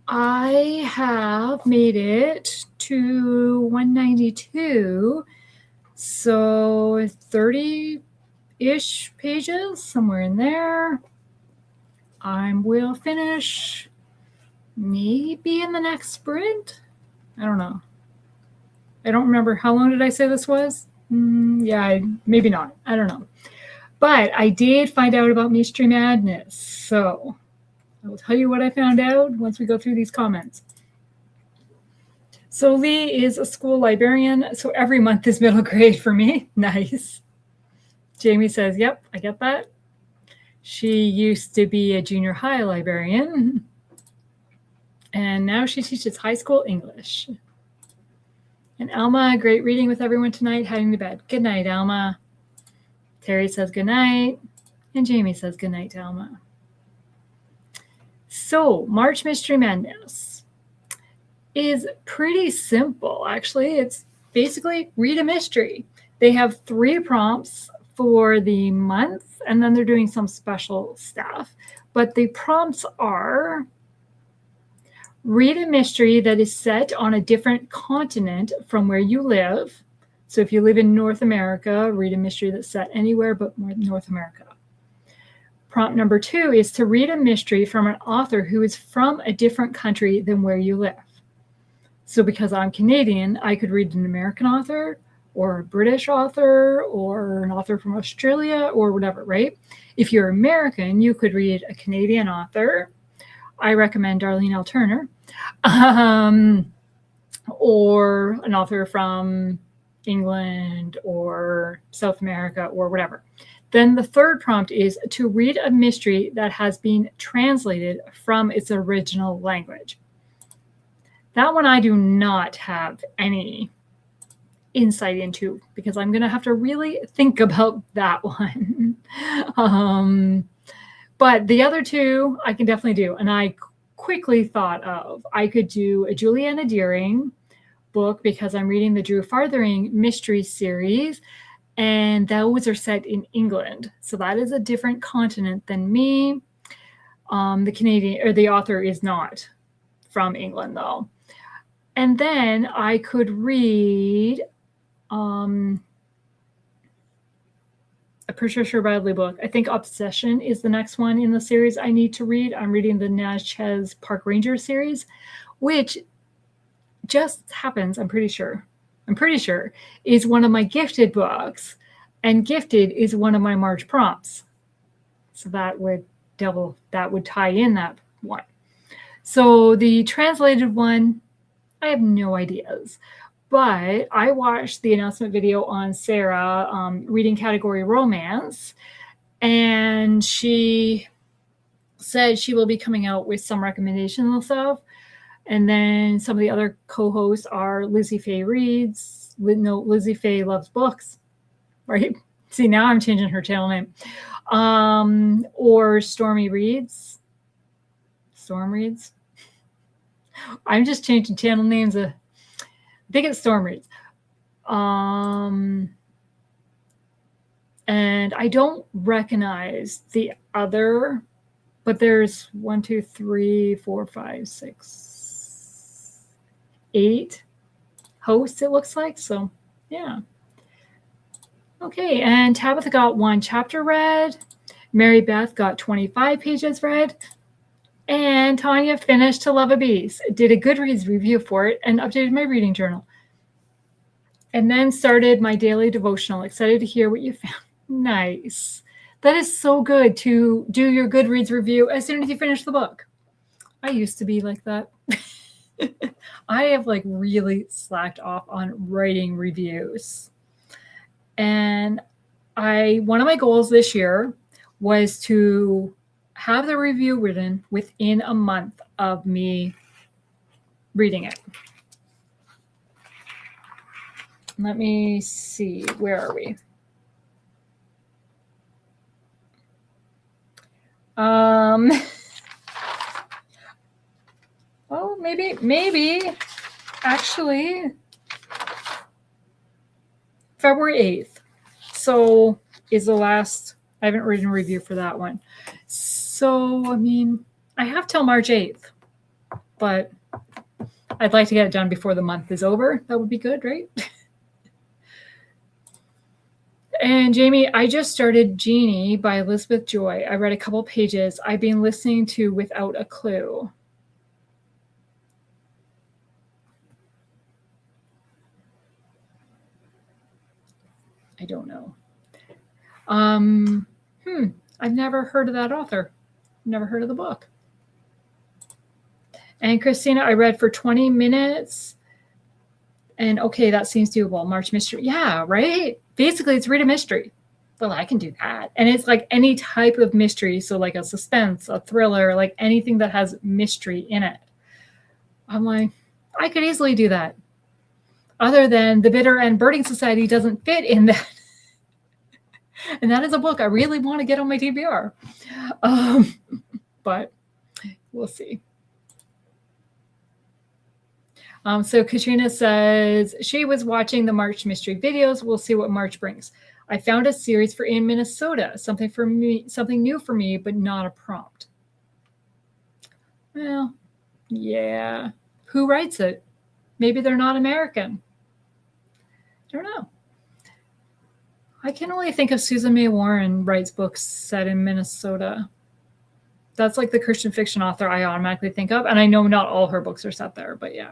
I have made it to 192, so 30-ish pages, somewhere in there. I will finish maybe in the next sprint. I don't know. I don't remember. How long did I say this was? Yeah, maybe not. I don't know. But I did find out about Mystery Madness. So I will tell you what I found out once we go through these comments. So Lee is a school librarian. So every month is middle grade for me. Nice. Jamie says, yep, I get that. She used to be a junior high librarian. And now she teaches high school English. And Alma, great reading with everyone tonight, heading to bed. Good night, Alma. Terry says good night. And Jamie says good night to Alma. So March Mystery Madness is pretty simple, actually. It's basically read a mystery. They have 3 prompts for the month, and then they're doing some special stuff. But the prompts are: read a mystery that is set on a different continent from where you live. So if you live in North America, read a mystery that's set anywhere but North America. Prompt number 2 is to read a mystery from an author who is from a different country than where you live. So because I'm Canadian, I could read an American author or a British author or an author from Australia or whatever, right? If you're American, you could read a Canadian author. I recommend Darlene L. Turner, or an author from England or South America or whatever. Then the third prompt is to read a mystery that has been translated from its original language. That one I do not have any insight into because I'm going to have to really think about that one. But the other 2 I can definitely do. And I quickly thought of, I could do a Juliana Deering book because I'm reading the Drew Farthering mystery series, and those are set in England. So that is a different continent than me. The Canadian, or the author is not from England though. And then I could read a Patricia Bradley book. I think Obsession is the next one in the series I need to read. I'm reading the Natchez Park Ranger series, which just happens, I'm pretty sure, is one of my gifted books. And gifted is one of my March prompts. So that would tie in that one. So the translated one, I have no ideas. But I watched the announcement video on Sarah reading category romance, and she said she will be coming out with some recommendations and stuff. And then some of the other co-hosts are Lizzie Faye Reads. No, Lizzie Faye Loves Books, right? See, now I'm changing her channel name. Or Stormy Reads. Storm Reads. I'm just changing channel names. I think it's Storm Reads. And I don't recognize the other, but there's 1, 2, 3, 4, 5, 6, 8 hosts, it looks like. So, yeah. Okay, and Tabitha got 1 chapter read. Mary Beth got 25 pages read. And Tanya finished To Love a Beast, did a Goodreads review for it, and updated my reading journal. And then started my daily devotional. Excited to hear what you found. Nice. That is so good to do your Goodreads review as soon as you finish the book. I used to be like that. I have like really slacked off on writing reviews. And one of my goals this year was to have the review written within a month of me reading it. Let me see, where are we? Oh, maybe, actually, February 8th. So is the last, I haven't written a review for that one. So, I mean, I have till March 8th, but I'd like to get it done before the month is over. That would be good, right? And Jamie, I just started Genie by Elizabeth Joy. I read a couple pages. I've been listening to Without a Clue. I don't know. I've never heard of that author. Never heard of the book. And Christina, I read for 20 minutes. And okay, that seems doable. March mystery. Yeah, right? Basically, it's read a mystery. Well, I can do that. And it's like any type of mystery. So like a suspense, a thriller, like anything that has mystery in it. I'm like, I could easily do that. Other than The Bitter End Birding Society doesn't fit in that. And that is a book I really want to get on my TBR. But we'll see. So Katrina says she was watching the March mystery videos. We'll see what March brings. I found a series for in Minnesota, something new for me, but not a prompt. Well, yeah. Who writes it? Maybe they're not American. I don't know. I can only think of Susan May Warren writes books set in Minnesota. That's like the Christian fiction author I automatically think of. And I know not all her books are set there, but yeah.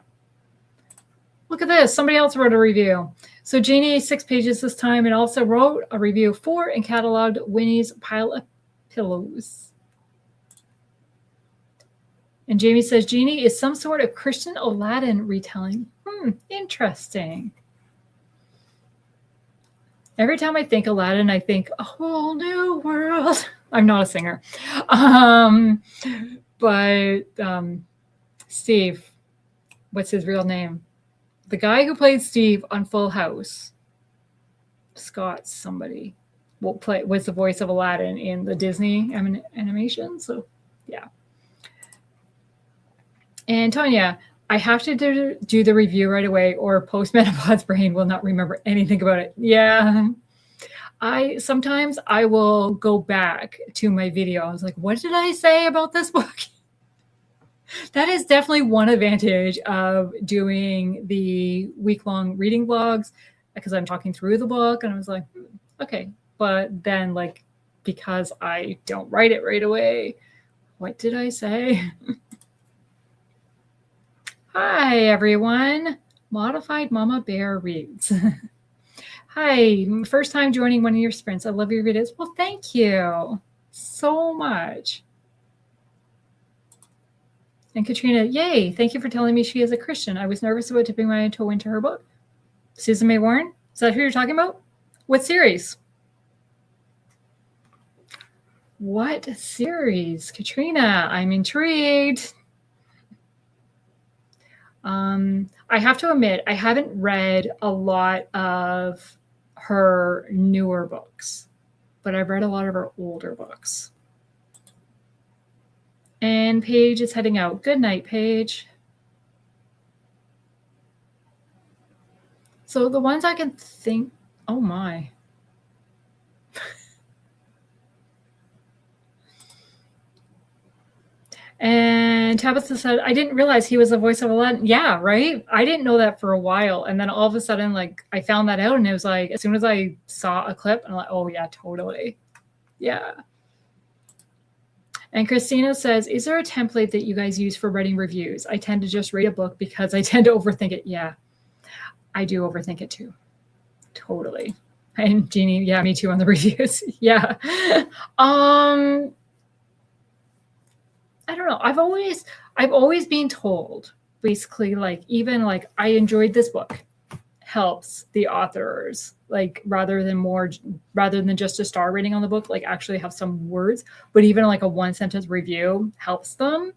Look at this. Somebody else wrote a review. So Jeannie, 6 pages this time, and also wrote a review for and cataloged Winnie's Pile of Pillows. And Jamie says, Jeannie is some sort of Christian Aladdin retelling. Interesting. Every time I think Aladdin, I think a whole new world. I'm not a singer. But Steve, what's his real name? The guy who played Steve on Full House, Scott somebody, was the voice of Aladdin in the Disney animation. So, yeah. And Tanya, I have to do the review right away or post-menopause brain will not remember anything about it. Yeah. Sometimes I will go back to my video. I was like, what did I say about this book? That is definitely one advantage of doing the week-long reading vlogs because I'm talking through the book and I was like, okay. But then like, because I don't write it right away, what did I say? Hi, everyone. Modified Mama Bear reads. Hi, first time joining one of your sprints. I love your videos. Well, thank you so much. And Katrina, yay, thank you for telling me she is a Christian. I was nervous about dipping my toe into her book. Susan May Warren, is that who you're talking about? What series? What series? Katrina, I'm intrigued. I have to admit, I haven't read a lot of her newer books, but I've read a lot of her older books. And Paige is heading out. Good night, Paige. So the ones I can think, oh my. And Tabitha said, I didn't realize he was the voice of Aladdin. Yeah, right? I didn't know that for a while. And then all of a sudden, like, I found that out and it was like, as soon as I saw a clip, I'm like, oh yeah, totally. Yeah. And Christina says, is there a template that you guys use for writing reviews? I tend to just read a book because I tend to overthink it. Yeah, I do overthink it too. Totally. And Jeannie, yeah, me too on the reviews. Yeah. I don't know. I've always been told, basically, like, even like, I enjoyed this book helps the authors, like, rather than just a star rating on the book, like actually have some words, but even like a 1-sentence review helps them.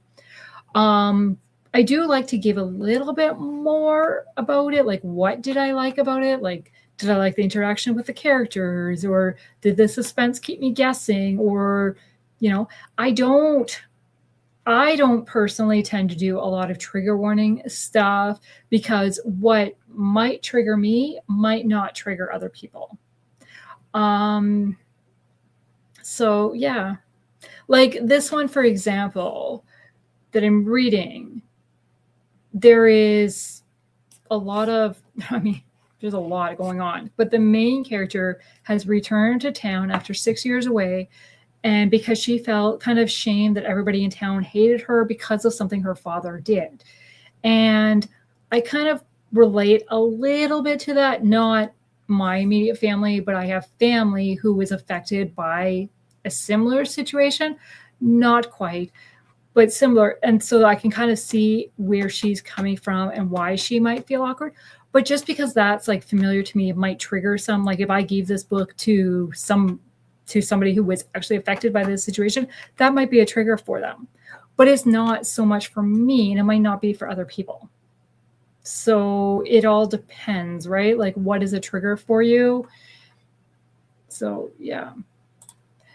I do like to give a little bit more about it. Like, what did I like about it? Like, did I like the interaction with the characters, or did the suspense keep me guessing? Or, you know, I don't personally tend to do a lot of trigger warning stuff because what might trigger me might not trigger other people. So yeah, like this one, for example, that I'm reading, there is a lot of, I mean, there's a lot going on, but the main character has returned to town after 6 years away. And because she felt kind of shame that everybody in town hated her because of something her father did. And I kind of relate a little bit to that, not my immediate family, but I have family who was affected by a similar situation. Not quite, but similar. And so I can kind of see where she's coming from and why she might feel awkward. But just because that's like familiar to me, it might trigger some, like if I gave this book to somebody who was actually affected by this situation, that might be a trigger for them. But it's not so much for me, and it might not be for other people. So it all depends, right? Like what is a trigger for you? So yeah.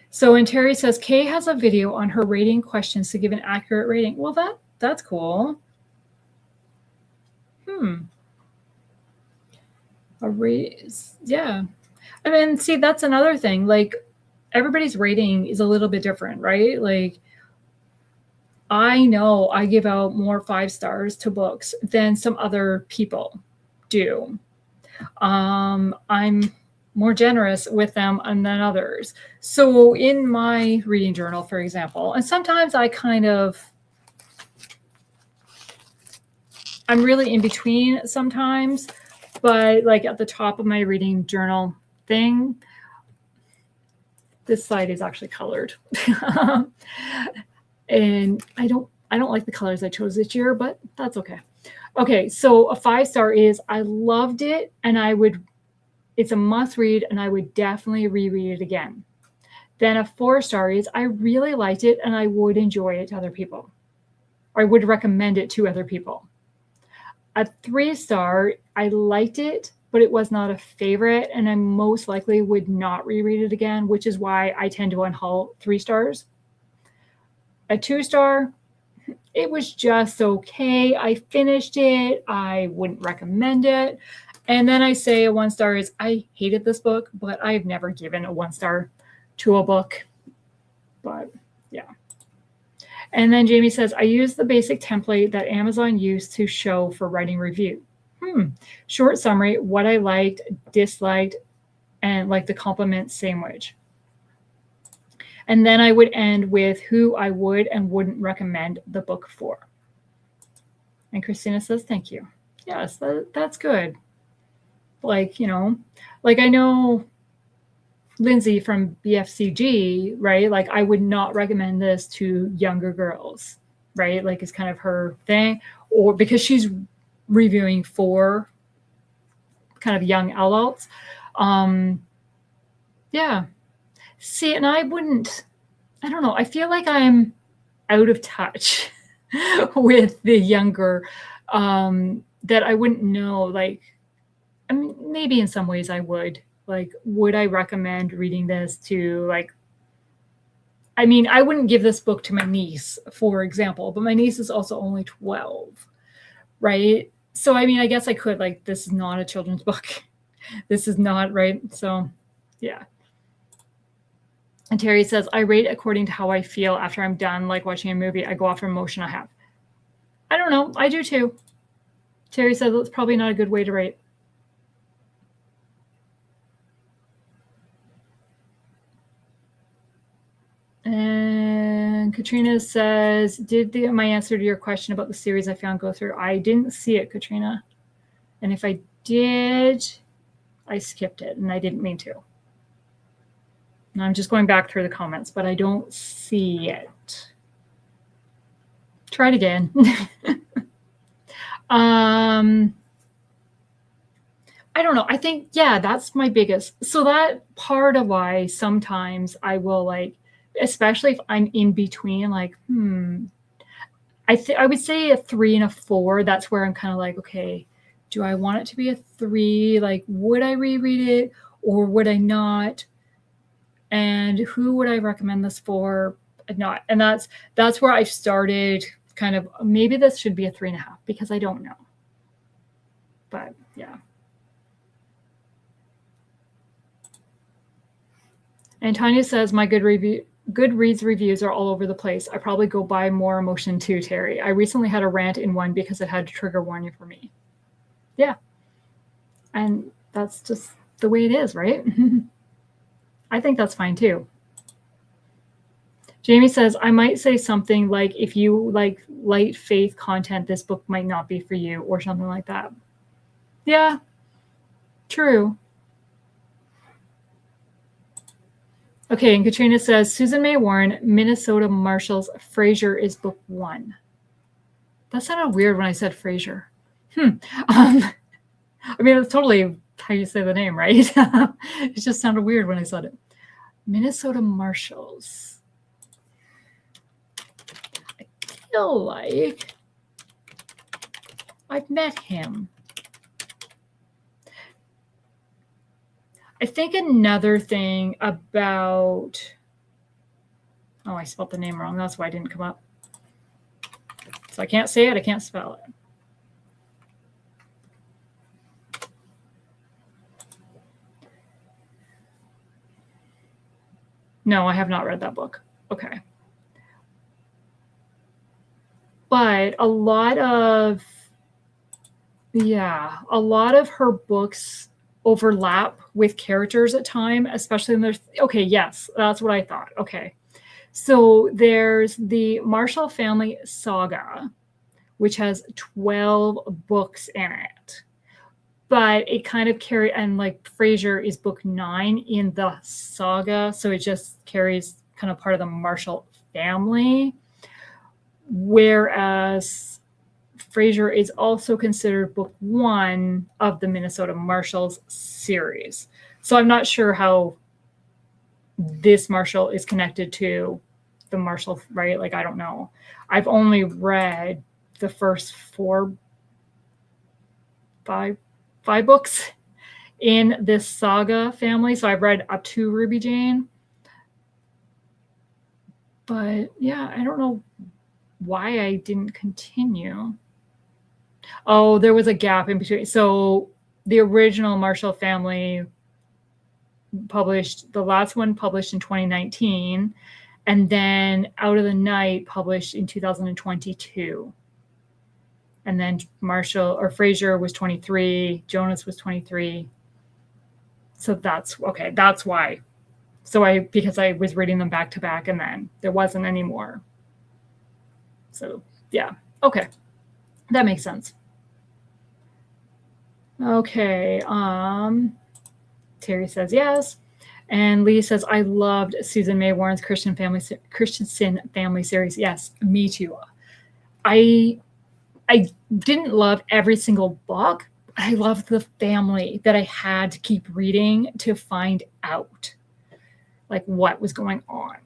So, and Terry says, Kay has a video on her rating questions to give an accurate rating. Well, that's cool. A raise, yeah. I mean, see, that's another thing. Like everybody's rating is a little bit different, right? Like I know I give out more 5 stars to books than some other people do. I'm more generous with them than others. So in my reading journal, for example, and sometimes I'm really in between sometimes, but like at the top of my reading journal thing, this side is actually colored. And I don't like the colors I chose this year, but that's okay. Okay, so a 5-star is I loved it, and it's a must read, and I would definitely reread it again. Then a 4-star is I really liked it, and I would enjoy it to other people. Or I would recommend it to other people. A 3-star, I liked it, but it was not a favorite, and I most likely would not reread it again, which is why I tend to unhaul 3 stars. A 2-star, it was just okay. I finished it. I wouldn't recommend it. And then I say a 1-star is I hated this book, but I've never given a 1-star to a book. But yeah. And then Jamie says, I use the basic template that Amazon used to show for writing review. Short summary, what I liked, disliked, and like the compliment sandwich. And then I would end with who I would and wouldn't recommend the book for. And Christina says, thank you. Yes, that's good. Like, you know, like I know Lindsay from BFCG, right? Like I would not recommend this to younger girls, right? Like it's kind of her thing, or because she's reviewing for kind of young adults. Yeah. See, and I don't know. I feel like I'm out of touch with the younger, that I wouldn't know. Like, I mean, maybe in some ways I would. Like, would I recommend reading this to, like, I mean, I wouldn't give this book to my niece, for example, but my niece is also only 12, right? So, I mean, I guess I could, like, this is not a children's book. This is not, right? So, yeah. And Terry says, I rate according to how I feel after I'm done, like watching a movie. I go off emotion I have. I don't know. I do too. Terry says it's probably not a good way to rate. And Katrina says, did my answer to your question about the series I found go through? I didn't see it, Katrina. And if I did, I skipped it, and I didn't mean to. And I'm just going back through the comments, but I don't see it. Try it again. I don't know. I think, yeah, that's my biggest. So that part of why sometimes I will, like, especially if I'm in between, like, I would say a 3 and a 4. That's where I'm kind of like, okay, do I want it to be a 3? Like, would I reread it or would I not? And who would I recommend this for? Not. And that's where I've started kind of, maybe this should be a 3.5 because I don't know. But yeah. And Tanya says, my Goodreads reviews are all over the place. I probably go buy more emotion too, Terry. I recently had a rant in one because it had a trigger warning for me. Yeah. And that's just the way it is, right? I think that's fine too. Jamie says, I might say something like, if you like light faith content, this book might not be for you, or something like that. Yeah, true. Okay, and Katrina says, Susan May Warren, Minnesota Marshals, Frasier is book 1. That sounded weird when I said Frasier. I mean, it's totally how you say the name, right? It just sounded weird when I said it. Minnesota Marshals. I feel like I've met him. I think another thing about, oh, I spelled the name wrong. That's why it didn't come up. So I can't say it. I can't spell it. No, I have not read that book. Okay. But a lot of her books overlap with characters at time, especially in there's, okay, yes, that's what I thought. Okay. So there's the Marshall Family Saga, which has 12 books in it. But it kind of carries, and like Frasier is book 9 in the saga, so it just carries kind of part of the Marshall family. Whereas Frasier is also considered book 1 of the Minnesota Marshals series. So I'm not sure how this Marshall is connected to the Marshall, right? Like, I don't know. I've only read the first 5 books in this saga family. So I've read up to Ruby Jane. But yeah, I don't know why I didn't continue. Oh, there was a gap in between. So the original Marshall family published, the last one published in 2019, and then Out of the Night published in 2022. And then Marshall or Frasier was 23, Jonas was 23. So that's okay. That's why. So because I was reading them back to back, and then there wasn't any more. So yeah, okay, that makes sense. Okay, Terry says yes, and Lee says, I loved Susan May Warren's Christensen family series. Yes, me too. I didn't love every single book. I loved the family that I had to keep reading to find out like what was going on.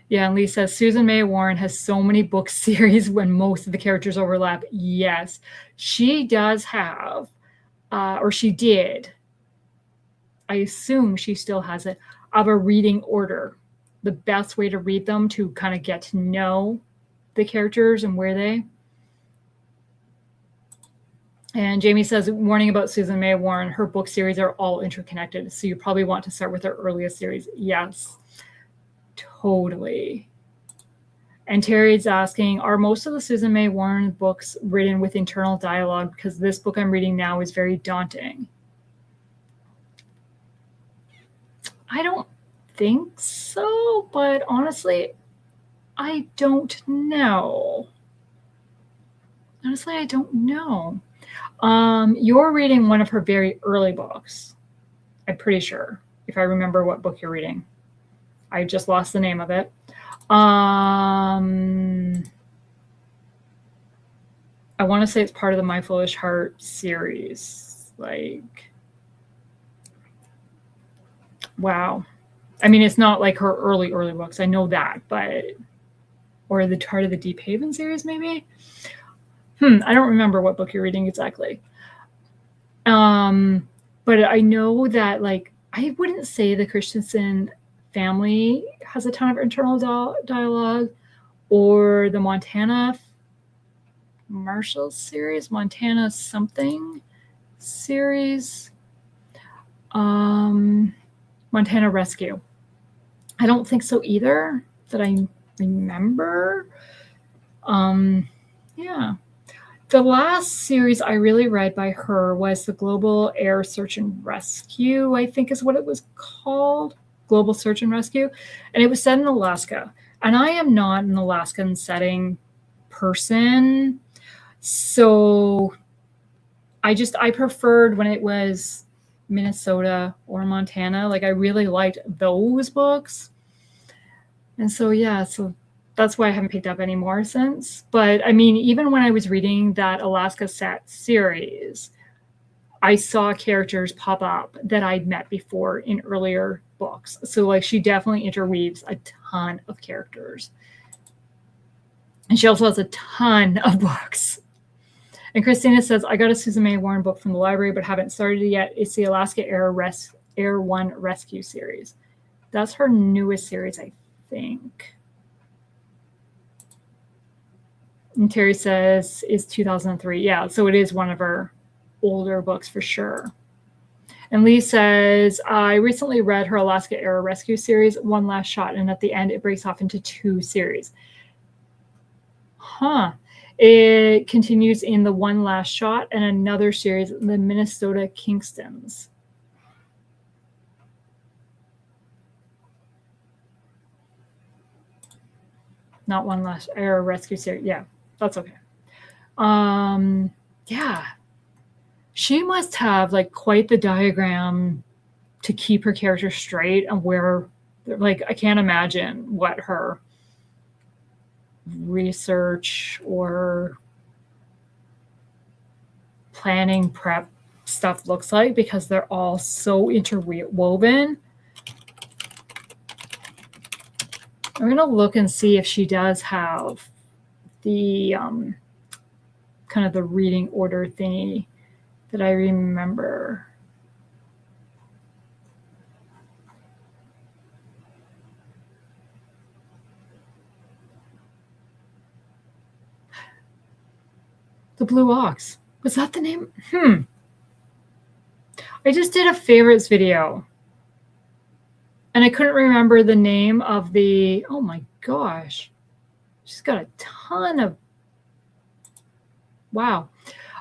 Yeah, and Lee says, Susan May Warren has so many book series when most of the characters overlap. Yes, she does have, or she did. I assume she still has it, of a reading order. The best way to read them to kind of get to know the characters and where they. And Jamie says, warning about Susan May Warren, her book series are all interconnected. So you probably want to start with her earliest series. Yes, totally. And Terry's asking, are most of the Susan May Warren books written with internal dialogue? Because this book I'm reading now is very daunting. I don't think so, but honestly, I don't know. Honestly, I don't know. You're reading one of her very early books. I'm pretty sure, if I remember what book you're reading. I just lost the name of it. I want to say it's part of the My Foolish Heart series. Like, wow. I mean, it's not like her early books. I know that, but, or the part of the Deep Haven series, maybe? I don't remember what book you're reading exactly. But I know that, like, I wouldn't say the Christensen family has a ton of internal dialogue, or the Montana Marshall series, Montana something series. Montana Rescue. I don't think so either, that I remember. Yeah. The last series I really read by her was the Global Air Search and Rescue, I think is what it was called. Global Search and Rescue. And it was set in Alaska. And I am not an Alaskan setting person. So I preferred when it was Minnesota or Montana. Like I really liked those books. And so, yeah, so that's why I haven't picked up any more since. But I mean, even when I was reading that Alaska Set series, I saw characters pop up that I'd met before in earlier books. So like she definitely interweaves a ton of characters. And she also has a ton of books. And Christina says, I got a Susan May Warren book from the library, but haven't started it yet. It's the Alaska Air One Rescue series. That's her newest series, I think. And Terry says, is 2003. Yeah, so it is one of her older books for sure. And Lee says, I recently read her Alaska Air Rescue series, One Last Shot, and at the end it breaks off into 2 series. Huh. It continues in the One Last Shot and another series, the Minnesota Kingstons. Not One Last Air Rescue series. Yeah, that's okay. Yeah. She must have like quite the diagram to keep her character straight and where, like, I can't imagine what her research or planning prep stuff looks like, because they're all so interwoven. I'm going to look and see if she does have the kind of the reading order thingy that I remember. The Blue Ox. Was that the name? I just did a favorites video and I couldn't remember the name of the, oh my gosh. She's got a ton of, wow.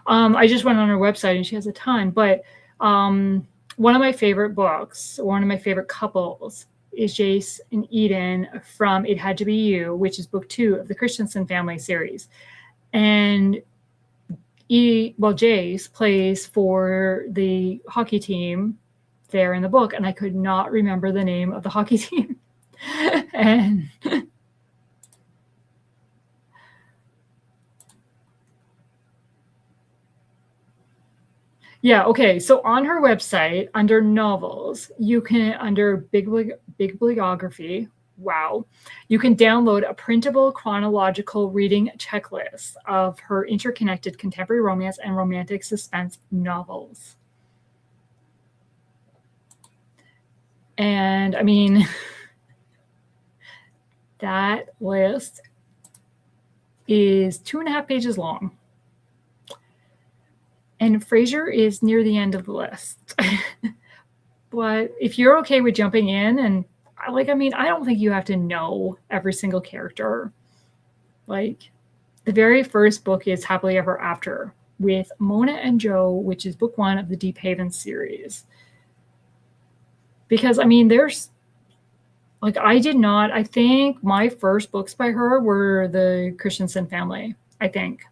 I just went on her website and she has a ton, but one of my favorite books, one of my favorite couples is Jace and Eden from It Had to Be You, which is book 2 of the Christensen family series. And Jace plays for the hockey team there in the book, and I could not remember the name of the hockey team. And yeah, okay. So on her website, under novels, you can, under bibliography, wow, you can download a printable chronological reading checklist of her interconnected contemporary romance and romantic suspense novels. And I mean, that list is 2.5 pages long. And Frasier is near the end of the list. But if you're okay with jumping in, and like, I mean, I don't think you have to know every single character. Like, the very first book is Happily Ever After with Mona and Joe, which is book 1 of the Deep Haven series. Because, I mean, there's, like, I think my first books by her were the Christensen family, I think,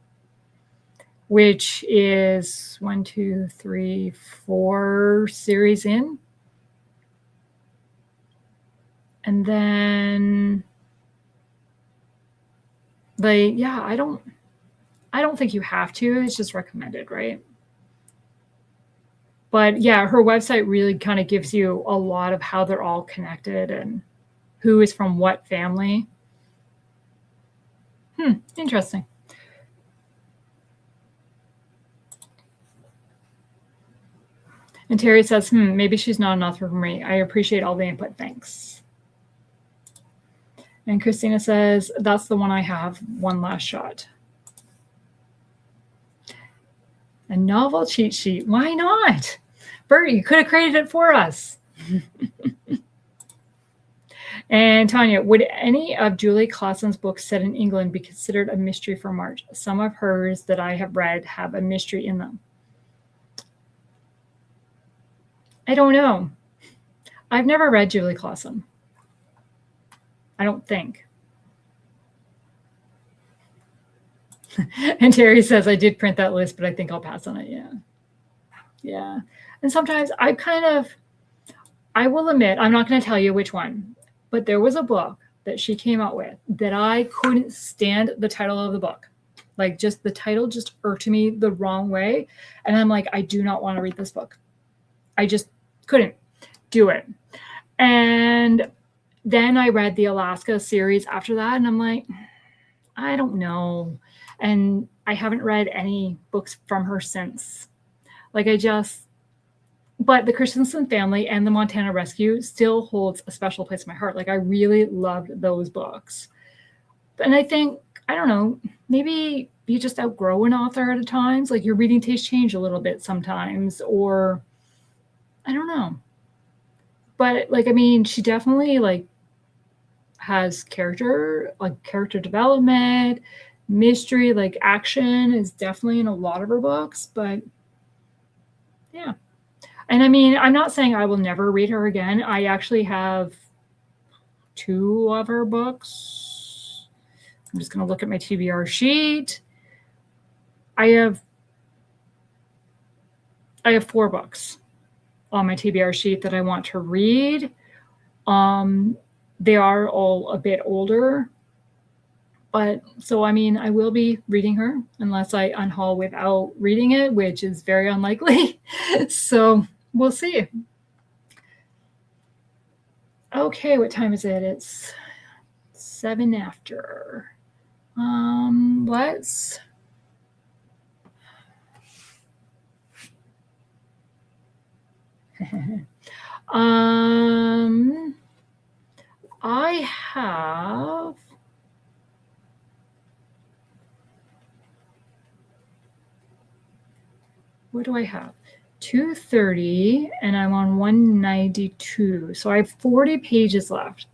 which is 1, 2, 3, 4 series in. And then, like, yeah, I don't think you have to. It's just recommended, right? But yeah, her website really kind of gives you a lot of how they're all connected and who is from what family. Interesting. And Terry says, maybe she's not an author for me. I appreciate all the input. Thanks. And Christina says, that's the one I have, One Last Shot. A novel cheat sheet. Why not? Bert, you could have created it for us. And Tanya, would any of Julie Clausen's books set in England be considered a mystery for March? Some of hers that I have read have a mystery in them. I don't know. I've never read Julie Clausen. I don't think. And Terry says, I did print that list, but I think I'll pass on it. Yeah. Yeah. And sometimes I will admit, I'm not going to tell you which one, but there was a book that she came out with that I couldn't stand the title of the book. Like, just the title just irked me the wrong way. And I'm like, I do not want to read this book. I just couldn't do it. And then I read the Alaska series after that, and I'm like, I don't know. And I haven't read any books from her since. Like, but the Christensen Family and the Montana Rescue still holds a special place in my heart. Like, I really loved those books. And I think, I don't know, maybe you just outgrow an author at times. Like, your reading tastes change a little bit sometimes, or I don't know. But like, I mean, she definitely like has character development, mystery, like action is definitely in a lot of her books. But yeah. And I mean, I'm not saying I will never read her again. I actually have 2 of her books. I'm just going to look at my TBR sheet. I have 4 books on my TBR sheet that I want to read. They are all a bit older. But so, I mean, I will be reading her unless I unhaul without reading it, which is very unlikely. So we'll see. Okay, what time is it? It's 7 after. Let's. I have. What do I have? 230, and I'm on 192. So I have 40 pages left.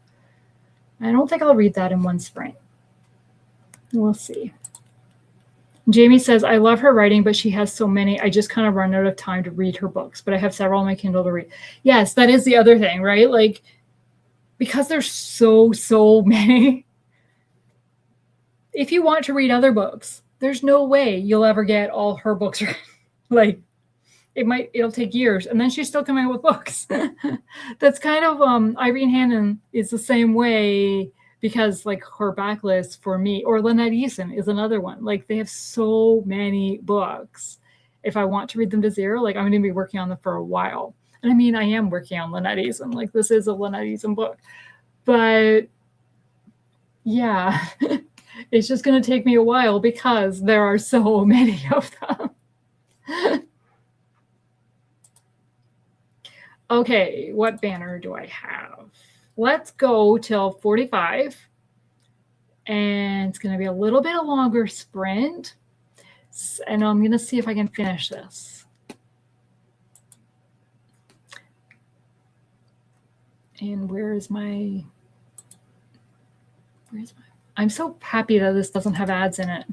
I don't think I'll read that in one sprint. We'll see. Jamie says, I love her writing, but she has so many. I just kind of run out of time to read her books, but I have several on my Kindle to read. Yes, that is the other thing, right? Like, because there's so many. If you want to read other books, there's no way you'll ever get all her books read. Like, it'll take years, and then she's still coming out with books. That's kind of Irene Hannon is the same way, because like her backlist for me, or Lynette Eason is another one. Like, they have so many books. If I want to read them to zero, like, I'm going to be working on them for a while. And I mean, I am working on Lynette Eason. Like, this is a Lynette Eason book, but yeah, it's just going to take me a while because there are so many of them. Okay, what banner do I have? Let's go till 45. And it's going to be a little bit of longer sprint. And I'm going to see if I can finish this. And where's my... I'm so happy that this doesn't have ads in it.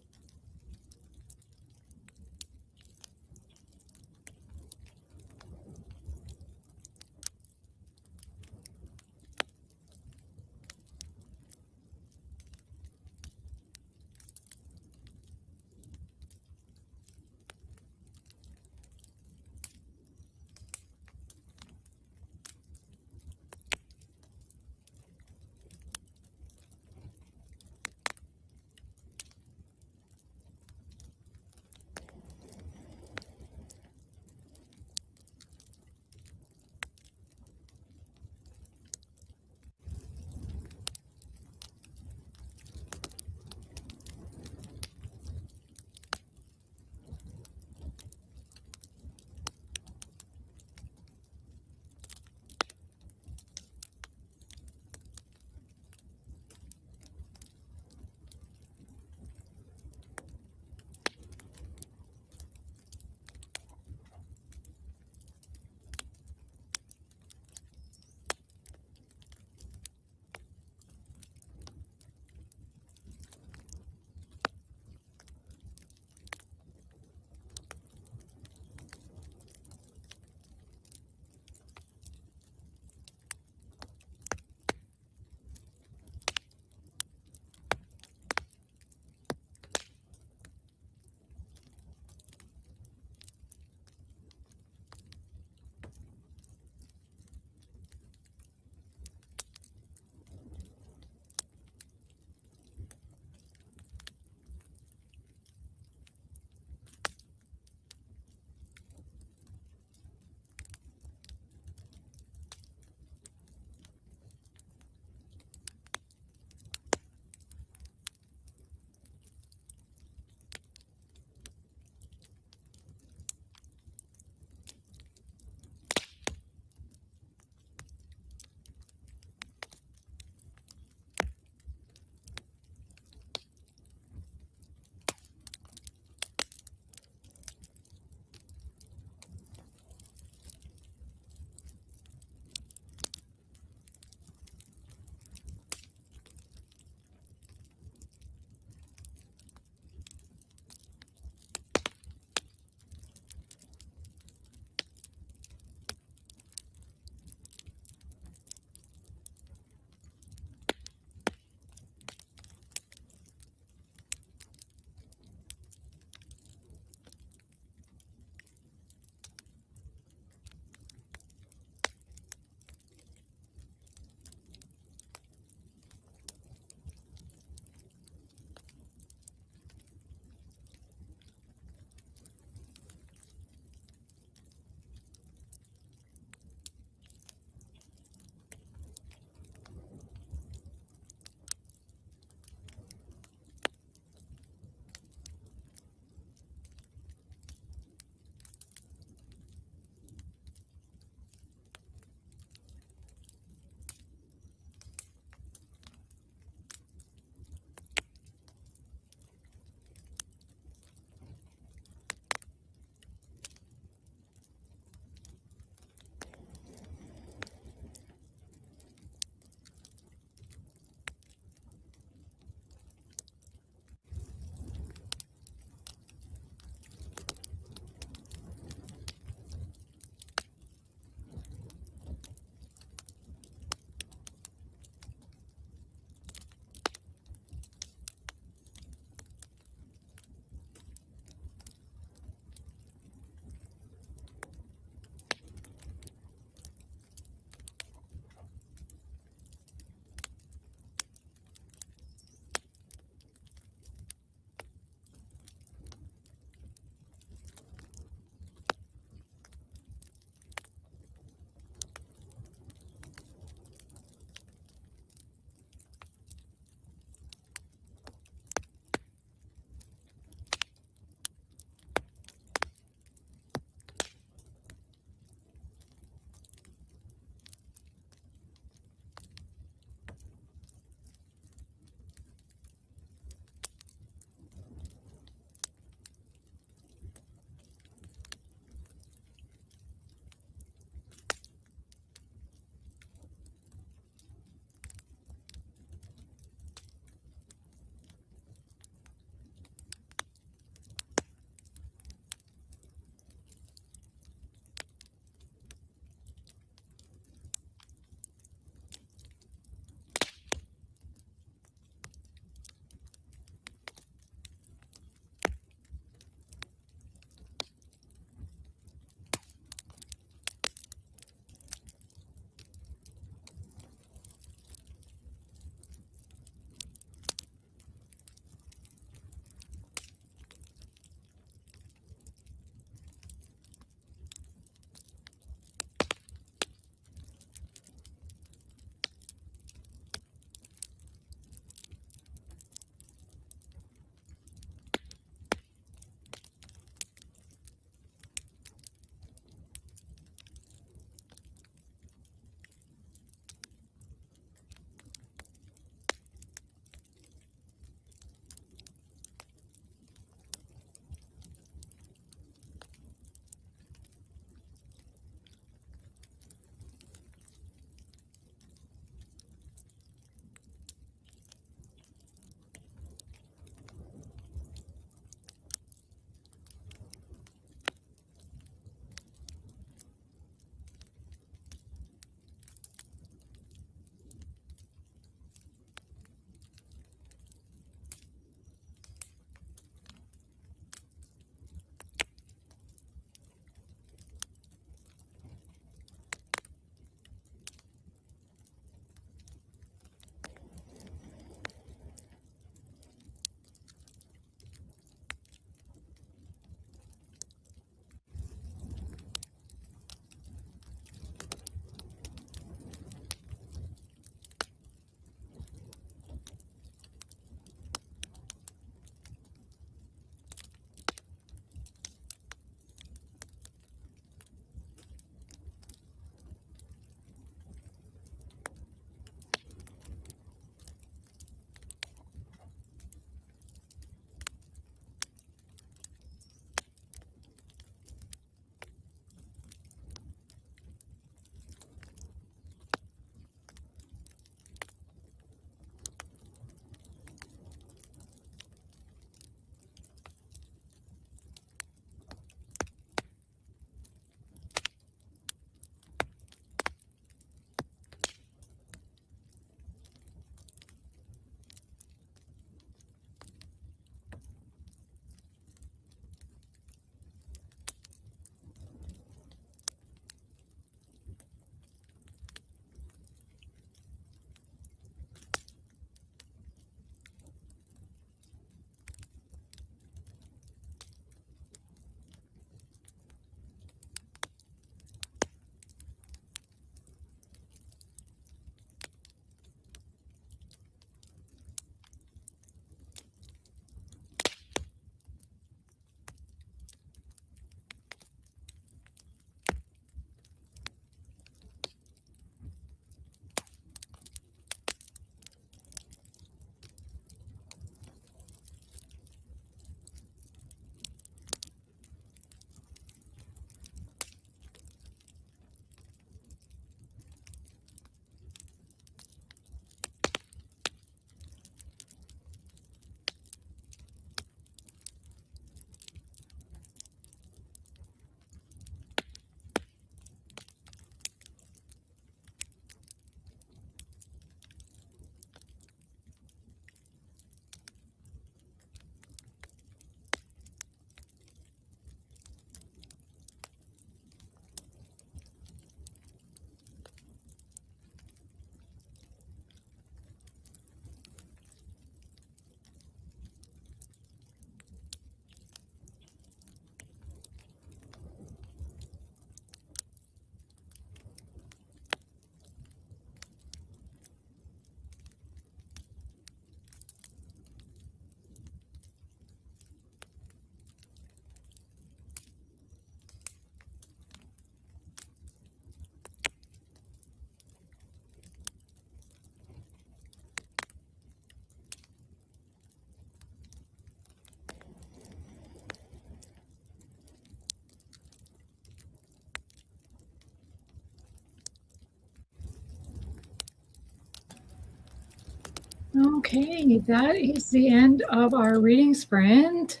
Okay, that is the end of our reading sprint.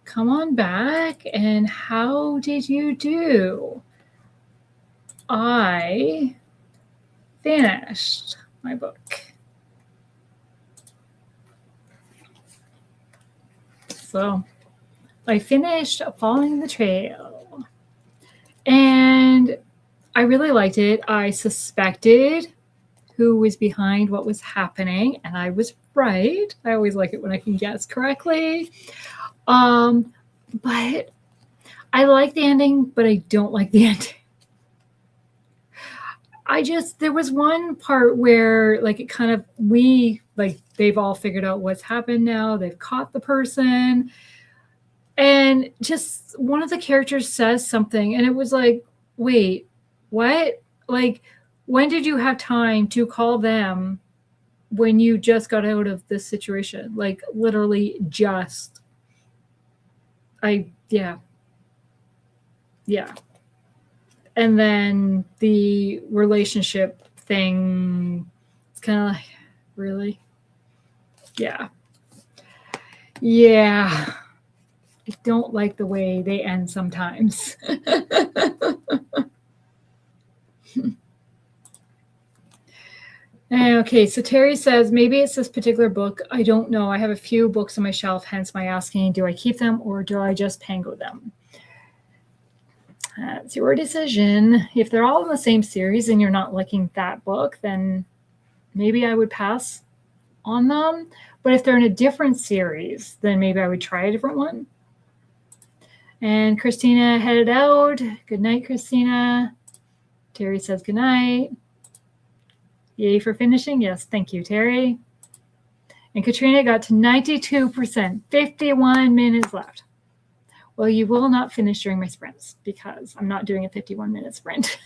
Come on back. And how did you do? I finished my book. So I finished Following the Trail. And I really liked it. I suspected who was behind what was happening, and I was right. I always like it when I can guess correctly. But I like the ending, but I don't like the ending. There was one part where like it kind of, they've all figured out what's happened now. They've caught the person. And just one of the characters says something and it was like, wait, what? Like, when did you have time to call them when you just got out of this situation? Like literally just. Yeah. And then the relationship thing, it's kind of like, really? Yeah. I don't like the way they end sometimes. Okay, so Terry says, maybe it's this particular book. I don't know. I have a few books on my shelf, hence my asking, do I keep them or do I just Pango them? That's your decision. If they're all in the same series and you're not liking that book, then maybe I would pass on them. But if they're in a different series, then maybe I would try a different one. And Christina headed out. Good night, Christina. Terry says good night. Yay for finishing. Yes, thank you, Terry. And Katrina got to 92%, 51 minutes left. Well, you will not finish during my sprints because I'm not doing a 51-minute sprint.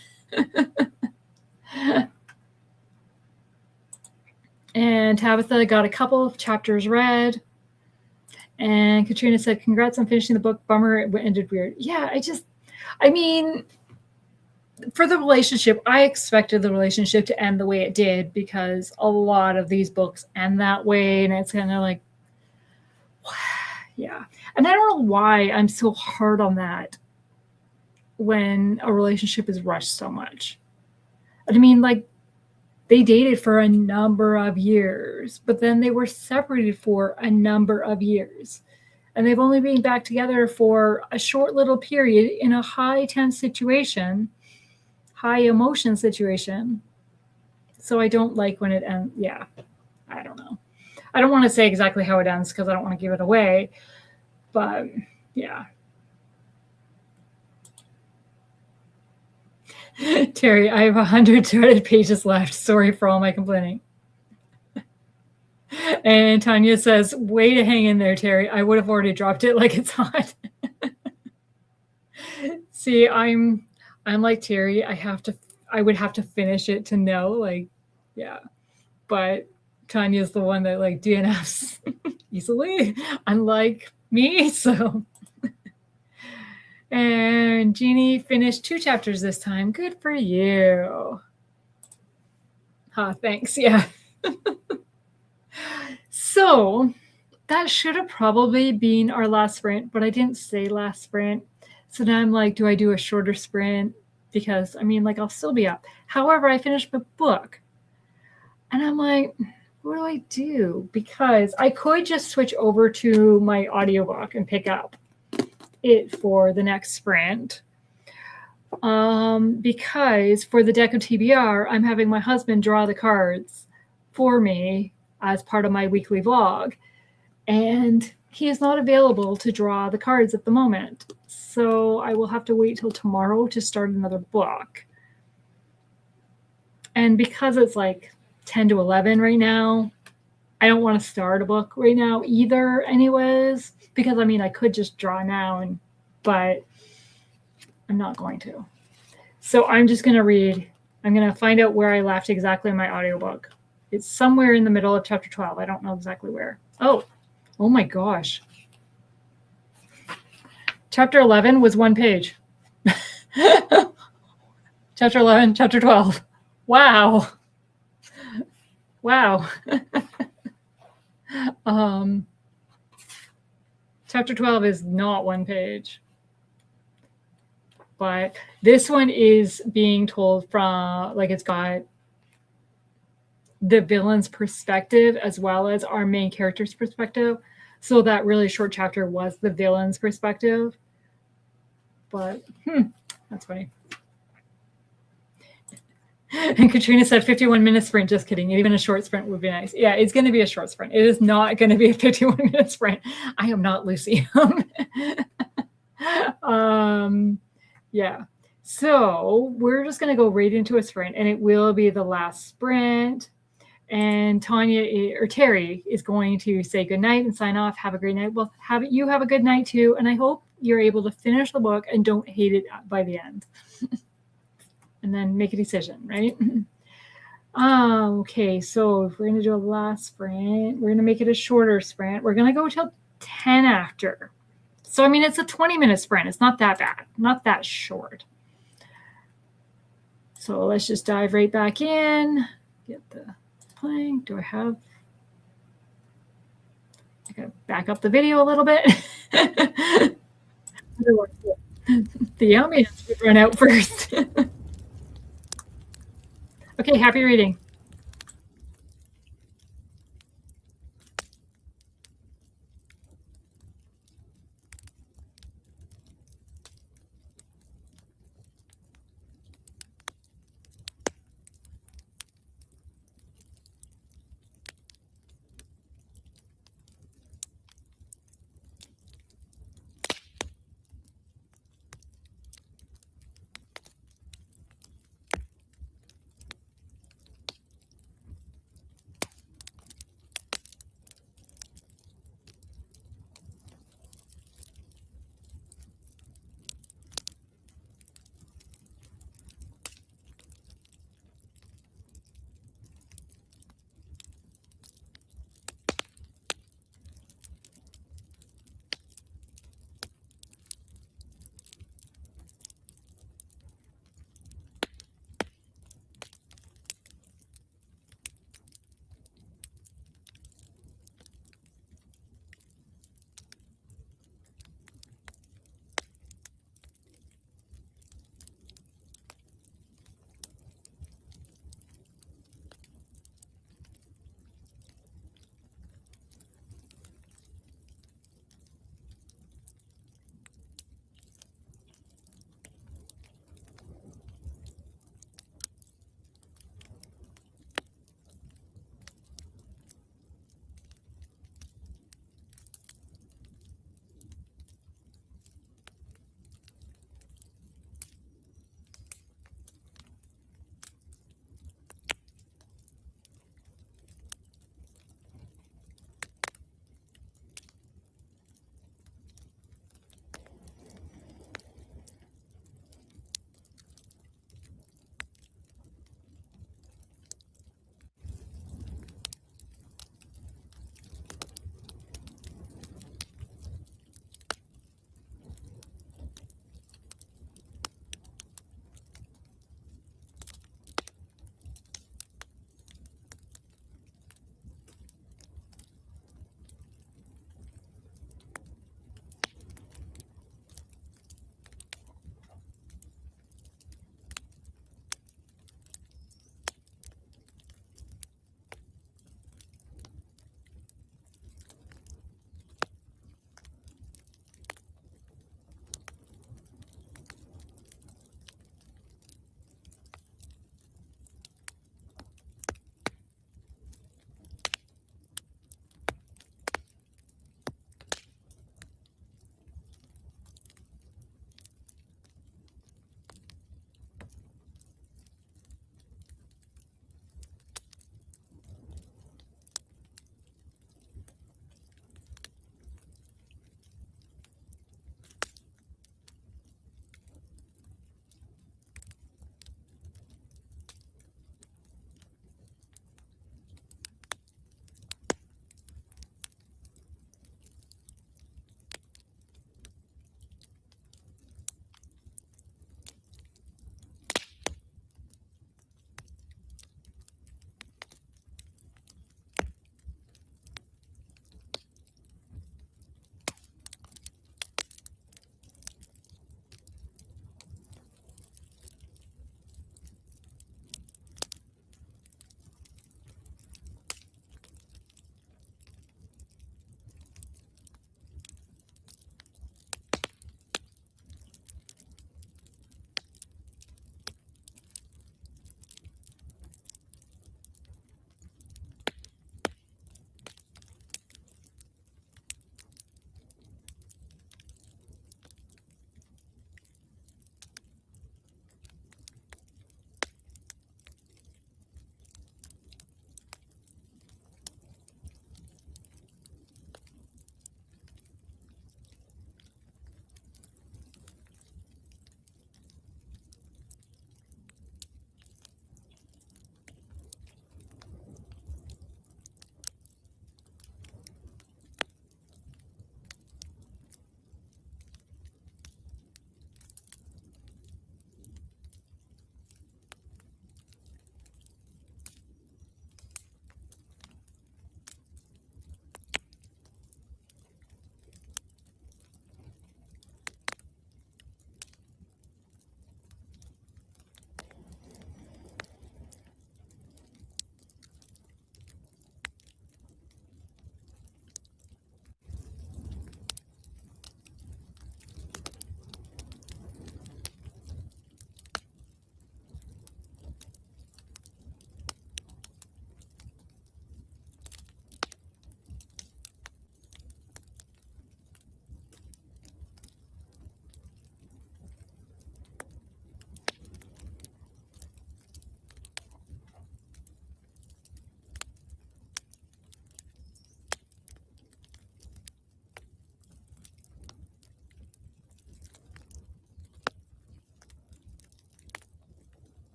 And Tabitha got a couple of chapters read. And Katrina said, congrats on finishing the book. Bummer, it ended weird. Yeah, for the relationship, I expected the relationship to end the way it did because a lot of these books end that way. And it's kind of like, yeah. And I don't know why I'm so hard on that when a relationship is rushed so much. I mean, like, they dated for a number of years, but then they were separated for a number of years. And they've only been back together for a short little period in a high tense situation, high emotion situation. So I don't like when it ends. Yeah, I don't know. I don't want to say exactly how it ends because I don't want to give it away. But yeah. Terry, I have 100 threaded pages left. Sorry for all my complaining. And Tanya says, way to hang in there, Terry. I would have already dropped it like it's hot. See, I'm like Terry. I would have to finish it to know, like, yeah. But Tanya's the one that like DNFs easily, unlike me. So, and Jeannie finished 2 chapters this time. Good for you. Thanks. Yeah. So that should have probably been our last sprint, but I didn't say last sprint. So now I'm like, do I do a shorter sprint? Because I mean, like, I'll still be up. However, I finished the book. And I'm like, what do I do? Because I could just switch over to my audiobook and pick up it for the next sprint. Because for the deck of TBR, I'm having my husband draw the cards for me as part of my weekly vlog. And he is not available to draw the cards at the moment. So I will have to wait till tomorrow to start another book. And because it's like 10 to 11 right now, I don't want to start a book right now either anyways, because I mean, I could just draw now, but I'm not going to. So I'm just going to read. I'm going to find out where I left exactly in my audiobook. It's somewhere in the middle of chapter 12. I don't know exactly where. Oh my gosh. Chapter 11 was 1 page. Chapter 11, chapter 12. Wow. Chapter 12 is not one page. But this one is being told from, like, it's got the villain's perspective as well as our main character's perspective. So that really short chapter was the villain's perspective. But that's funny. And Katrina said 51-minute sprint. Just kidding. Even a short sprint would be nice. Yeah, it's going to be a short sprint. It is not going to be a 51-minute sprint. I am not Lucy. Yeah. So we're just going to go right into a sprint, and it will be the last sprint. And Terry is going to say goodnight and sign off. Have a great night. Well, have a good night too. And I hope you're able to finish the book and don't hate it by the end. And then make a decision, right? Okay, so if we're going to do a last sprint, we're going to make it a shorter sprint. We're going to go till 10 after. So, I mean, it's a 20-minute sprint. It's not that bad, not that short. So let's just dive right back in. Get the playing. Do I got to back up the video a little bit. The ambience would run out first. Okay, happy reading.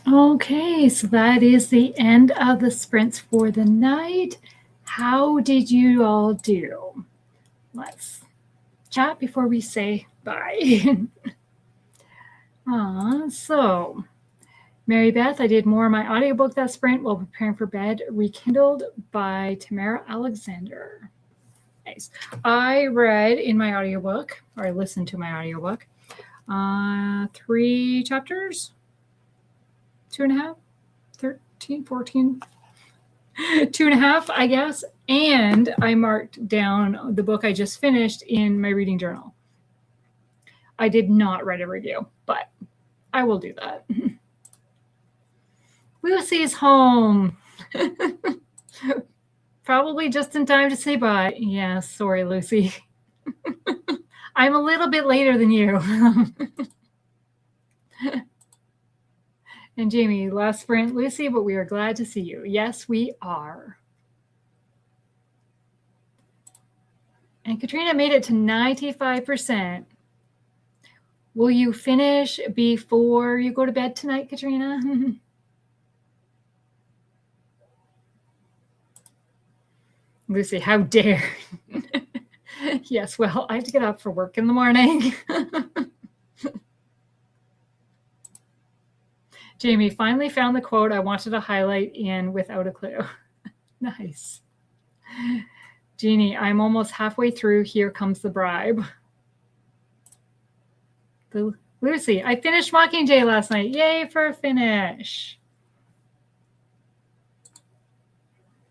Okay, so that is the end of the sprints for the night. How did you all do? Let's chat before we say bye. So, Mary Beth, I did more of my audiobook that sprint while preparing for bed, Rekindled by Tamara Alexander. Nice. I read in my audiobook, or I listened to my audiobook, 3 chapters, 2.5, 13, 14, 2.5, I guess. And I marked down the book I just finished in my reading journal. I did not write a review, but I will do that. Lucy's home. Probably just in time to say bye. Yeah, sorry, Lucy. I'm a little bit later than you. And Jamie, last sprint, Lucy, but we are glad to see you. Yes, we are. And Katrina made it to 95%. Will you finish before you go to bed tonight, Katrina? Lucy, how dare. Yes, well, I have to get up for work in the morning. Jamie, finally found the quote I wanted to highlight in Without a Clue. Nice. Jeannie, I'm almost halfway through. Here comes the bribe. Lucy, I finished Mockingjay last night. Yay for a finish.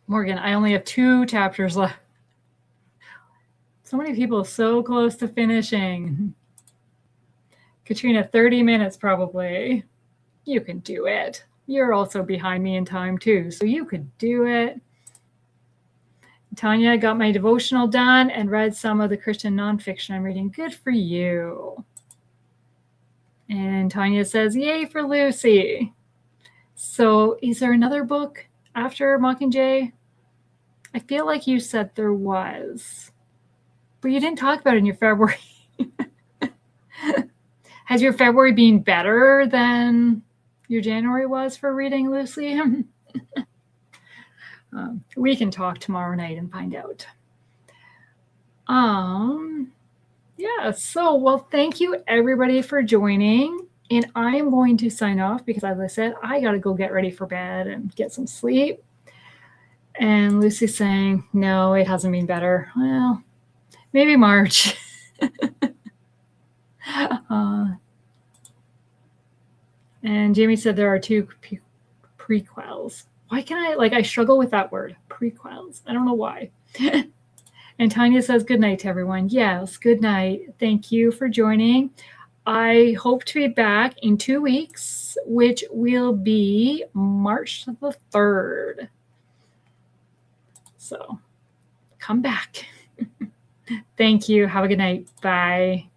Morgan, I only have 2 chapters left. So many people so close to finishing. Katrina, 30 minutes probably. You can do it. You're also behind me in time too, so you could do it. Tanya, got my devotional done and read some of the Christian nonfiction I'm reading. Good for you. And Tanya says, yay for Lucy. So is there another book after Mockingjay? I feel like you said there was, but you didn't talk about it in your February. Has your February been better than your January was for reading, Lucy? We can talk tomorrow night and find out. Yeah, so, well, thank you everybody for joining. And I am going to sign off because, as I said, I got to go get ready for bed and get some sleep. And Lucy's saying, no, it hasn't been better. Well, maybe March. And Jamie said there are 2 prequels. Why can I struggle with that word, prequels. I don't know why. And Tanya says, good night to everyone. Yes, good night. Thank you for joining. I hope to be back in 2 weeks, which will be March the 3rd. So come back. Thank you. Have a good night. Bye.